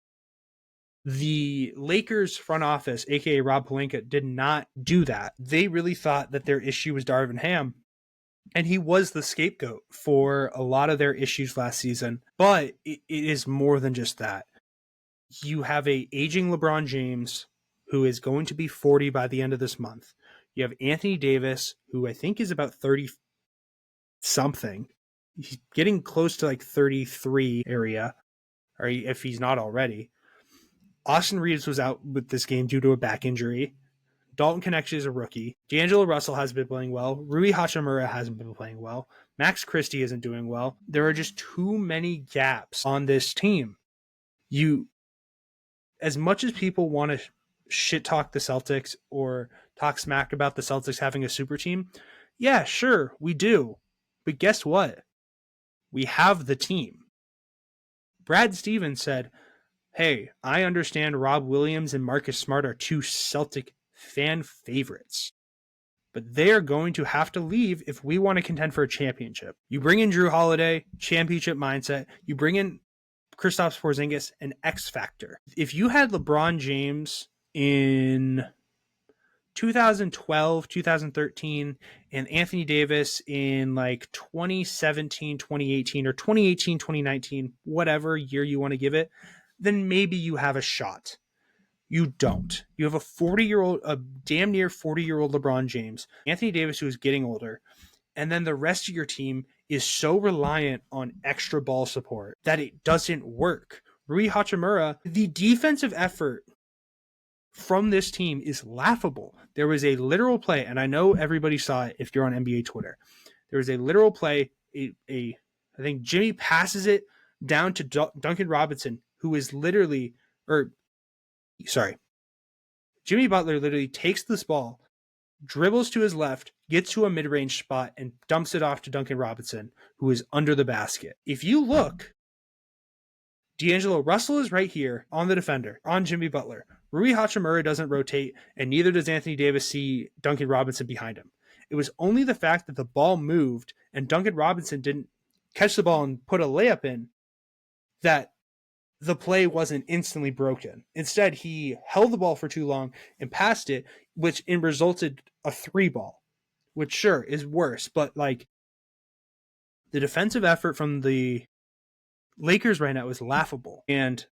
the Lakers front office, aka Rob Pelinka, did not do that. They really thought that their issue was Darvin Ham, and he was the scapegoat for a lot of their issues last season. But it is more than just that. You have a aging LeBron James who is going to be 40 by the end of this month. You have Anthony Davis, who I think is about 30 something. He's getting close to like 33 area, or if he's not already. Austin Reeves was out with this game due to a back injury. Dalton Knecht is a rookie. D'Angelo Russell hasn't been playing well. Rui Hachimura hasn't been playing well. Max Christie isn't doing well. There are just too many gaps on this team. As much as people want to shit talk the Celtics or talk smack about the Celtics having a super team, yeah, sure, we do. But guess what? We have the team. Brad Stevens said, hey, I understand Rob Williams and Marcus Smart are 2 Celtic fan favorites, but they're going to have to leave if we want to contend for a championship. You bring in Drew Holiday, championship mindset. You bring in Kristaps Porzingis, an X factor. If you had LeBron James in 2012, 2013, and Anthony Davis in like 2017, 2018, or 2018, 2019, whatever year you want to give it, then maybe you have a shot. You don't. You have a damn near 40-year-old LeBron James, Anthony Davis, who is getting older, and then the rest of your team is so reliant on extra ball support that it doesn't work. Rui Hachimura, the defensive effort from this team is laughable. There was a literal play, and I know everybody saw it if you're on NBA Twitter. There was a literal play. I think Jimmy passes it down to Duncan Robinson, who is Jimmy Butler literally takes this ball, dribbles to his left, gets to a mid-range spot, and dumps it off to Duncan Robinson, who is under the basket. If you look, D'Angelo Russell is right here on the defender, on Jimmy Butler. Rui Hachimura doesn't rotate, and neither does Anthony Davis see Duncan Robinson behind him. It was only the fact that the ball moved and Duncan Robinson didn't catch the ball and put a layup in that the play wasn't instantly broken. Instead, he held the ball for too long and passed it, which resulted a 3 ball, which sure is worse, but like the defensive effort from the Lakers right now is laughable. And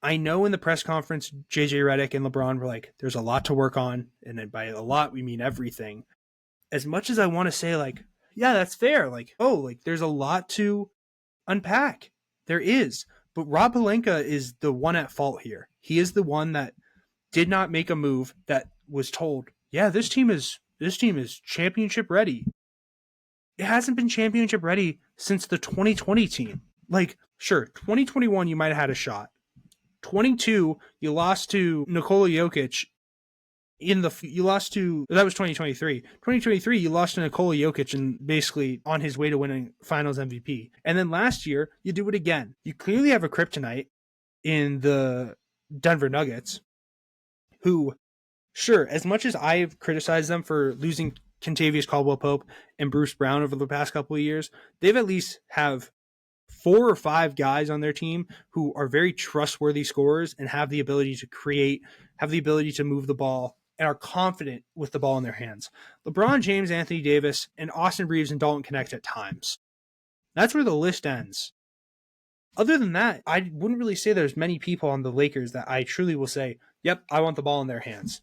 I know in the press conference, JJ Redick and LeBron were like, there's a lot to work on. And then by a lot, we mean everything. As much as I want to say like, yeah, that's fair. Like, oh, like there's a lot to unpack. There is. But Rob Pelinka is the one at fault here. He is the one that did not make a move that was told, yeah, this team is championship ready. It hasn't been championship ready since the 2020 team. Like, sure, 2021 you might have had a shot. 22 you lost to Nikola Jokic that was 2023. 2023 you lost to Nikola Jokic and basically on his way to winning Finals MVP. And then last year you do it again. You clearly have a kryptonite in the Denver Nuggets, who, sure, as much as I've criticized them for losing Kentavious Caldwell-Pope and Bruce Brown over the past couple of years, they've at least have 4 or 5 guys on their team who are very trustworthy scorers and have the ability to create, have the ability to move the ball, and are confident with the ball in their hands. LeBron James, Anthony Davis, and Austin Reeves and Dalton Knecht at times. That's where the list ends. Other than that, I wouldn't really say there's many people on the Lakers that I truly will say, yep, I want the ball in their hands.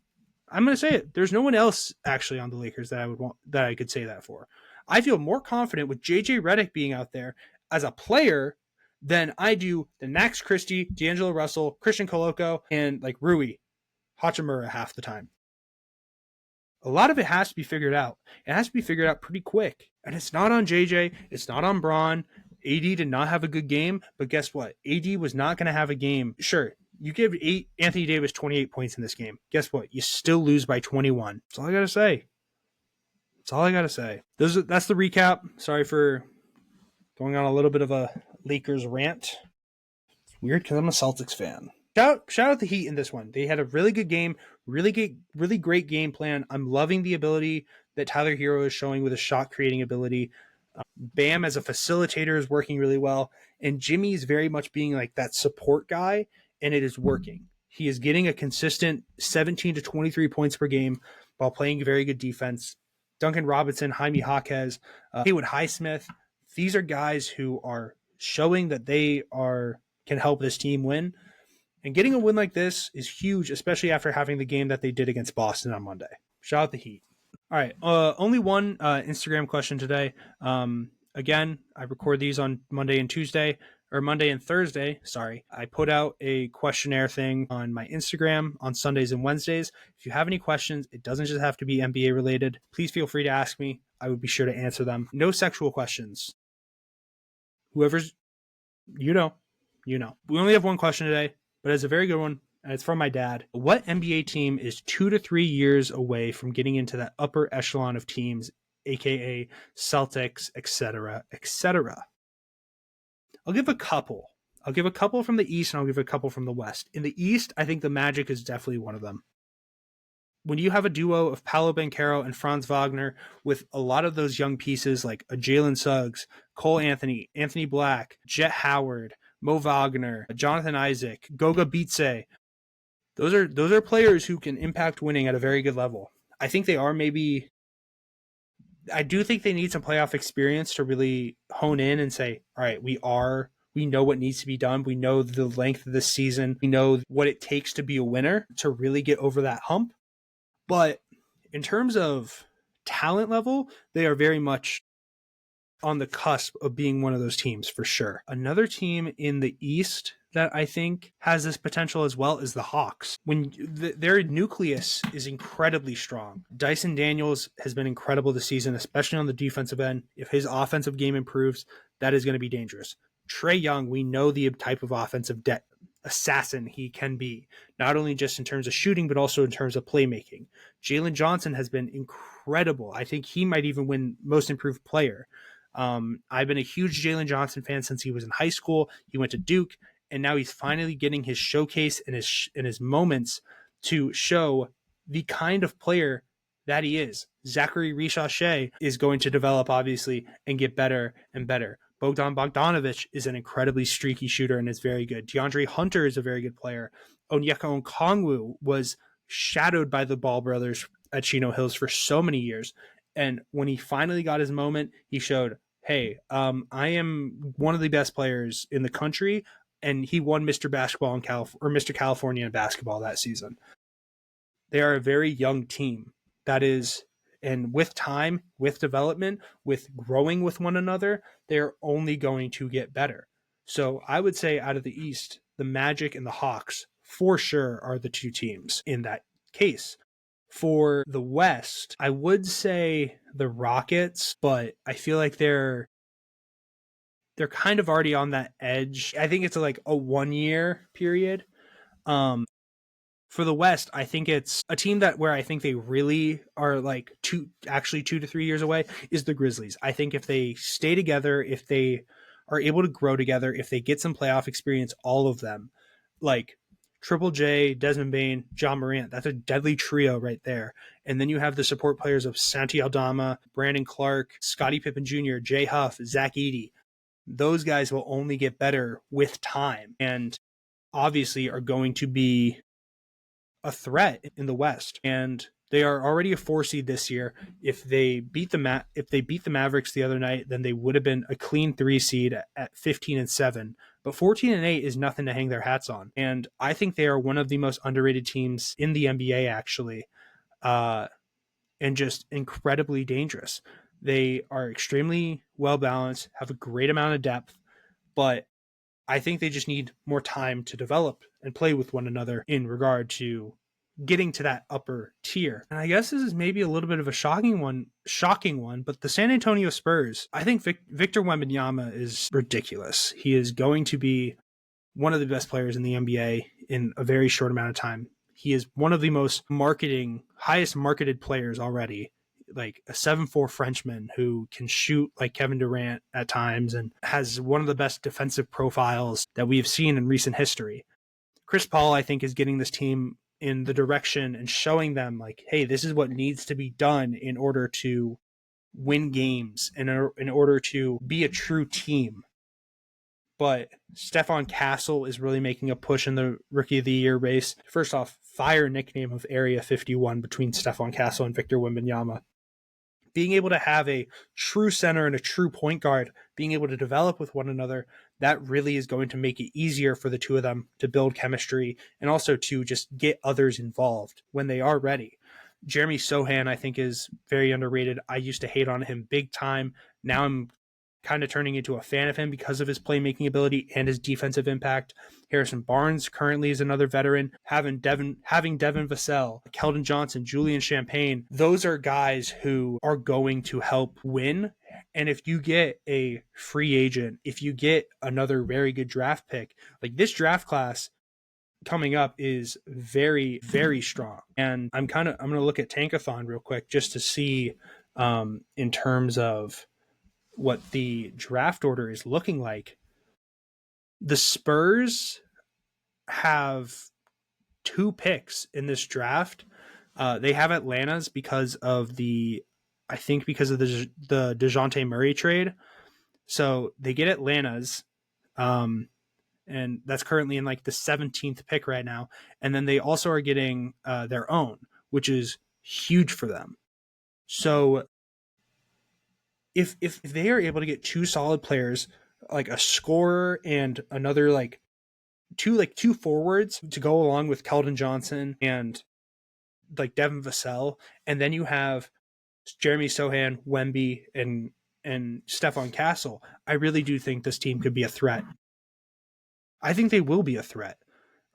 I'm going to say it. There's no one else actually on the Lakers that I would want that I could say that for. I feel more confident with JJ Redick being out there as a player than I do the Max Christie, D'Angelo Russell, Christian Coloco, and like Rui Hachimura half the time. A lot of it has to be figured out. It has to be figured out pretty quick. And it's not on JJ. It's not on Braun. AD did not have a good game, but guess what? AD was not going to have a game. Sure, you give Anthony Davis 28 points in this game. Guess what? You still lose by 21. That's all I got to say. That's all I got to say. That's the recap. Sorry for going on a little bit of a Lakers rant. It's weird because I'm a Celtics fan. Shout out the Heat in this one. They had a really good game, really great game plan. I'm loving the ability that Tyler Hero is showing with his shot creating ability. Bam as a facilitator is working really well, and Jimmy is very much being like that support guy, and it is working. He is getting a consistent 17 to 23 points per game while playing very good defense. Duncan Robinson, Jaime Jaquez, Haywood Highsmith, these are guys who are showing that they can help this team win. And getting a win like this is huge, especially after having the game that they did against Boston on Monday. Shout out the Heat. All right. Only one Instagram question today. Again, I record these on Monday and Thursday. Sorry. I put out a questionnaire thing on my Instagram on Sundays and Wednesdays. If you have any questions, it doesn't just have to be NBA related. Please feel free to ask me. I would be sure to answer them. No sexual questions. Whoever's, you know. We only have one question today, but it's a very good one. And it's from my dad. What NBA team is 2 to 3 years away from getting into that upper echelon of teams, aka Celtics, etc., etc.? I'll give a couple. I'll give a couple from the East, and I'll give a couple from the West. In the East, I think the Magic is definitely one of them. When you have a duo of Paolo Banchero and Franz Wagner with a lot of those young pieces like a Jalen Suggs, Cole Anthony, Anthony Black, Jet Howard, Mo Wagner, Jonathan Isaac, Goga Bitse, those are players who can impact winning at a very good level. I think they are I do think they need some playoff experience to really hone in and say, all right, we know what needs to be done. We know the length of the season. We know what it takes to be a winner to really get over that hump. But in terms of talent level, they are very much on the cusp of being one of those teams for sure. Another team in the East that I think has this potential as well is the Hawks. When their nucleus is incredibly strong. Dyson Daniels has been incredible this season, especially on the defensive end. If his offensive game improves, that is going to be dangerous. Trae Young, we know the type of offensive assassin he can be, not only just in terms of shooting, but also in terms of playmaking. Jalen Johnson has been incredible. I think he might even win most improved player. I've been a huge Jalen Johnson fan since he was in high school. He went to Duke, and now he's finally getting his showcase and his moments to show the kind of player that he is. Zachary Richauche is going to develop, obviously, and get better and better. Bogdan Bogdanovic is an incredibly streaky shooter and is very good. DeAndre Hunter is a very good player. Onyeka Okongwu was shadowed by the Ball brothers at Chino Hills for so many years. And when he finally got his moment, he showed, hey, I am one of the best players in the country. And he won Mr. Basketball in Mr. California in basketball that season. They are a very young team. That is, and with time, with development, with growing with one another, they're only going to get better. So I would say out of the East, the Magic and the Hawks for sure are the two teams in that case. For the West, I would say the Rockets, but I feel like they're kind of already on that edge. I think it's like a 1 year period. For the West, I think it's a team where I think they really are like 2 to 3 years away is the Grizzlies. I think if they stay together, if they are able to grow together, if they get some playoff experience, all of them, like Triple J, Desmond Bane, John Morant, that's a deadly trio right there. And then you have the support players of Santi Aldama, Brandon Clark, Scottie Pippen Jr., Jay Huff, Zach Edey. Those guys will only get better with time and obviously are going to be a threat in the West. And They are already a 4 seed this year. If they beat the Mavericks the other night, then they would have been a clean 3 seed at 15-7. But 14-8 is nothing to hang their hats on. And I think they are one of the most underrated teams in the NBA, actually, and just incredibly dangerous. They are extremely well balanced, have a great amount of depth, but I think they just need more time to develop and play with one another in regard to getting to that upper tier. And I guess this is maybe a little bit of a shocking one, but the San Antonio Spurs, I think Victor Wembanyama is ridiculous. He is going to be one of the best players in the NBA in a very short amount of time. He is one of the highest marketed players already, like a 7'4" Frenchman who can shoot like Kevin Durant at times and has one of the best defensive profiles that we've seen in recent history. Chris Paul, I think, is getting this team in the direction and showing them like, hey, this is what needs to be done in order to win games and in order to be a true team. But Stephon Castle is really making a push in the Rookie of the Year race. First off, fire nickname of Area 51 between Stephon Castle and Victor Wembanyama. Being able to have a true center and a true point guard, being able to develop with one another, that really is going to make it easier for the two of them to build chemistry and also to just get others involved when they are ready. Jeremy Sohan, I think, is very underrated. I used to hate on him big time. Now I'm kind of turning into a fan of him because of his playmaking ability and his defensive impact. Harrison Barnes currently is another veteran. Having Devin Vassell, Keldon Johnson, Julian Champagne, those are guys who are going to help win. And if you get a free agent, if you get another very good draft pick, like this draft class coming up is very, very strong. And I'm going to look at Tankathon real quick just to see in terms of what the draft order is looking like. The Spurs have 2 picks in this draft. They have Atlanta's because of the DeJounte Murray trade. So they get Atlanta's, and that's currently in like the 17th pick right now. And then they also are getting their own, which is huge for them. So if they are able to get 2 solid players, like a scorer and another like two forwards to go along with Keldon Johnson and like Devin Vassell, and then you have Jeremy Sohan, Wemby, and Stephon Castle, I really do think this team could be a threat. I think they will be a threat.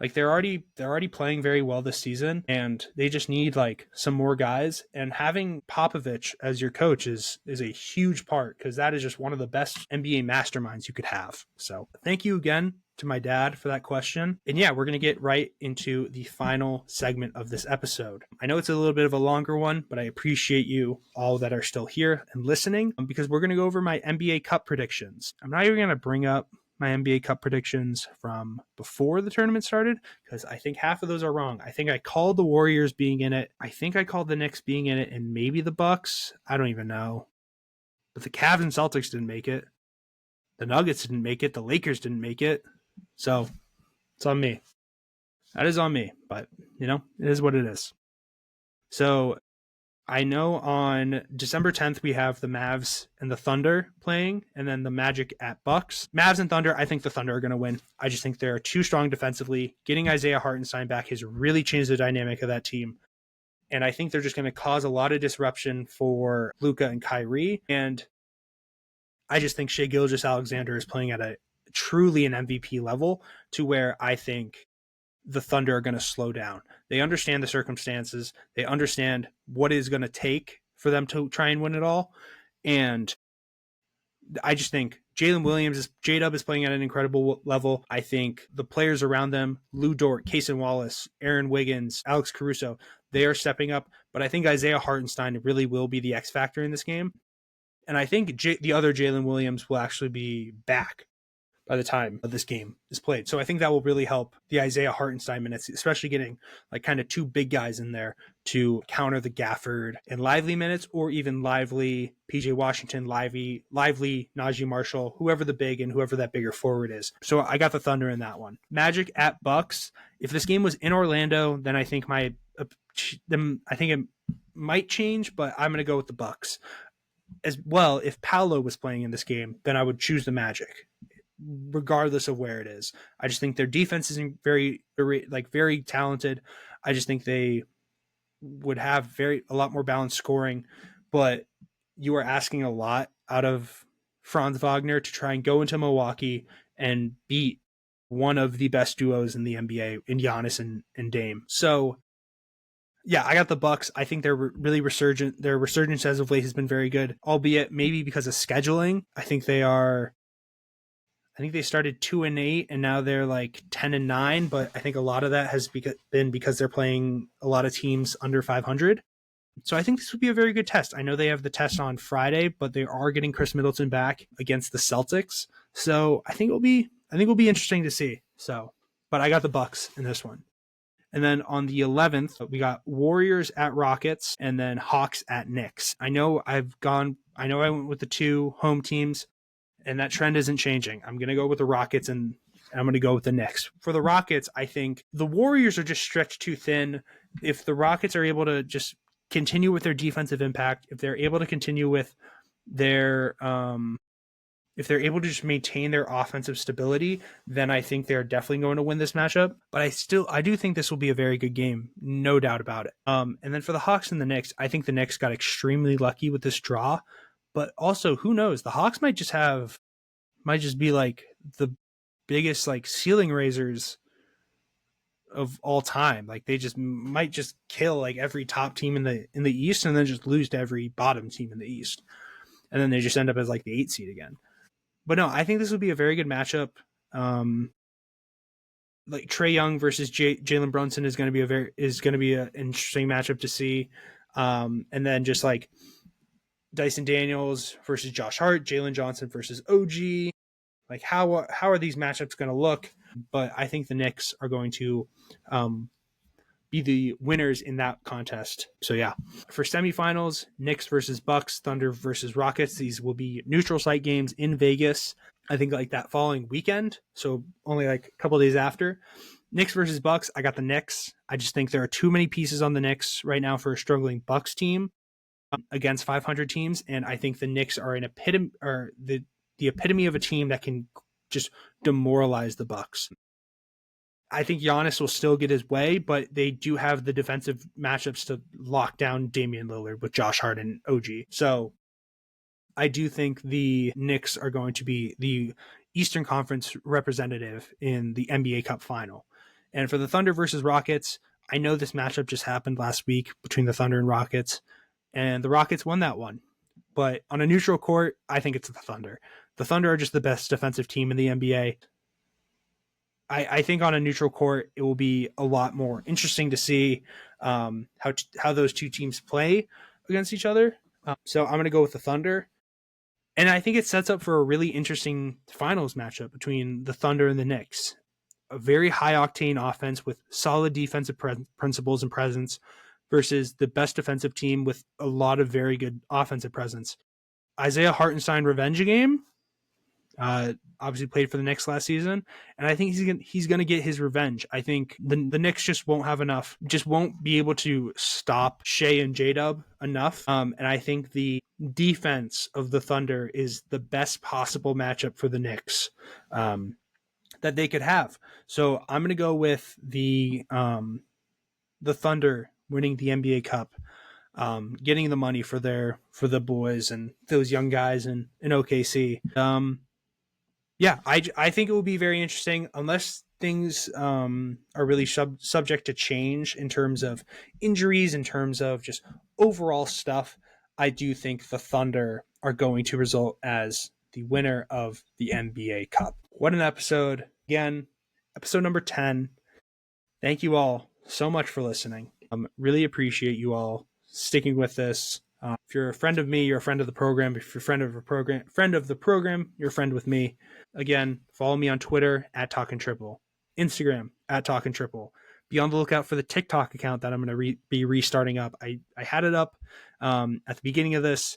Like they're already playing very well this season, and they just need like some more guys. And having Popovich as your coach is a huge part, because that is just one of the best NBA masterminds you could have. So thank you again to my dad for that question. And yeah, we're going to get right into the final segment of this episode. I know it's a little bit of a longer one, but I appreciate you all that are still here and listening, because we're going to go over my NBA Cup predictions. I'm not even going to bring up my NBA Cup predictions from before the tournament started, because I think half of those are wrong. I think I called the Warriors being in it. I think I called the Knicks being in it, and maybe the Bucks. I don't even know. But the Cavs and Celtics didn't make it. The Nuggets didn't make it. The Lakers didn't make it. So it's on me. That is on me. But, you know, it is what it is. So I know on December 10th, we have the Mavs and the Thunder playing, and then the Magic at Bucks. Mavs and Thunder, I think the Thunder are going to win. I just think they're too strong defensively. Getting Isaiah Hartenstein back has really changed the dynamic of that team. And I think they're just going to cause a lot of disruption for Luka and Kyrie. And I just think Shai Gilgeous-Alexander is playing at a truly an MVP level, to where I think the Thunder are going to slow down. They understand the circumstances. They understand what it is going to take for them to try and win it all. And I just think J-Dub is playing at an incredible level. I think the players around them, Lou Dort, Cason Wallace, Aaron Wiggins, Alex Caruso, they are stepping up. But I think Isaiah Hartenstein really will be the X factor in this game. And I think the other Jalen Williams will actually be back by the time of this game is played. So I think that will really help the Isaiah Hartenstein minutes, especially getting like kind of 2 big guys in there to counter the Gafford and Lively minutes, or even Lively, PJ Washington, Lively, Najee Marshall, whoever the big and whoever that bigger forward is. So I got the Thunder in that one. Magic at Bucks. If this game was in Orlando, then I think my I think it might change, but I'm going to go with the Bucks. As well, if Paolo was playing in this game, then I would choose the Magic, regardless of where it is. I just think their defense is very talented. I just think they would have a lot more balanced scoring, but you are asking a lot out of Franz Wagner to try and go into Milwaukee and beat one of the best duos in the NBA in Giannis and Dame. So yeah, I got the Bucks. I think they're really resurgent. Their resurgence as of late has been very good, albeit maybe because of scheduling. I think they started 2-8 and now they're like 10-9, but I think a lot of that has been because they're playing a lot of teams under 500. So I think this would be a very good test. I know they have the test on Friday, but they are getting Chris Middleton back against the Celtics. So I think it'll be interesting to see. So, but I got the Bucks in this one. And then on the 11th, we got Warriors at Rockets and then Hawks at Knicks. I know I went with the two home teams, and that trend isn't changing. I'm going to go with the Rockets and I'm going to go with the Knicks. For the Rockets, I think the Warriors are just stretched too thin. If the Rockets are able to just continue with their defensive impact, if they're able to continue with their if they're able to just maintain their offensive stability, then I think they're definitely going to win this matchup. But I do think this will be a very good game, no doubt about it. And then for the Hawks and the Knicks, I think the Knicks got extremely lucky with this draw. But also, who knows? The Hawks might just be like the biggest like ceiling raisers of all time. Like they might just kill like every top team in the East and then just lose to every bottom team in the East. And then they just end up as like the 8 seed again. But no, I think this would be a very good matchup. Like Trae Young versus Jalen Brunson is going to be an interesting matchup to see. And then just like Dyson Daniels versus Josh Hart, Jalen Johnson versus OG. Like how are these matchups going to look? But I think the Knicks are going to be the winners in that contest. So yeah, for semifinals, Knicks versus Bucks, Thunder versus Rockets. These will be neutral site games in Vegas. I think like that following weekend. So only like a couple days after. Knicks versus Bucks. I got the Knicks. I just think there are too many pieces on the Knicks right now for a struggling Bucks team against 500 teams, and I think the Knicks are the epitome of a team that can just demoralize the Bucks. I think Giannis will still get his way, but they do have the defensive matchups to lock down Damian Lillard with Josh Hart and OG. So I do think the Knicks are going to be the Eastern Conference representative in the NBA Cup final. And for the Thunder versus Rockets, I know this matchup just happened last week between the Thunder and Rockets, and the Rockets won that one. But on a neutral court, I think it's the Thunder. The Thunder are just the best defensive team in the NBA. I think on a neutral court, it will be a lot more interesting to see how those two teams play against each other. So I'm going to go with the Thunder. And I think it sets up for a really interesting finals matchup between the Thunder and the Knicks. A very high-octane offense with solid defensive principles and presence versus the best defensive team with a lot of very good offensive presence. Isaiah Hartenstein revenge game. Obviously played for the Knicks last season, and I think he's going to get his revenge. I think the Knicks just won't be able to stop Shea and J-Dub enough. And I think the defense of the Thunder is the best possible matchup for the Knicks that they could have. So I'm going to go with the Thunder winning the NBA Cup, getting the money for the boys and those young guys in OKC. Yeah, I think it will be very interesting unless things are really subject to change in terms of injuries, in terms of just overall stuff. I do think the Thunder are going to result as the winner of the NBA Cup. What an episode. Again, episode number 10. Thank you all so much for listening. Really appreciate you all sticking with this. If you're a friend of me, you're a friend of the program. If you're a friend of the program, you're a friend with me. Again, follow me on Twitter at Talkin' Triple, Instagram at Talkin' Triple. Be on the lookout for the TikTok account that I'm going to be restarting up. I had it up at the beginning of this.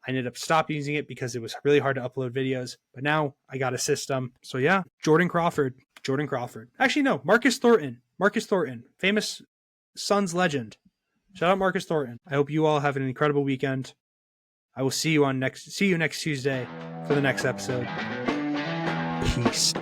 I ended up stopping using it because it was really hard to upload videos. But now I got a system. So yeah, Jordan Crawford. Actually, no, Marcus Thornton. Famous Suns legend. Shout out Marcus Thornton. I hope you all have an incredible weekend. I will see you next Tuesday for the next episode. Peace.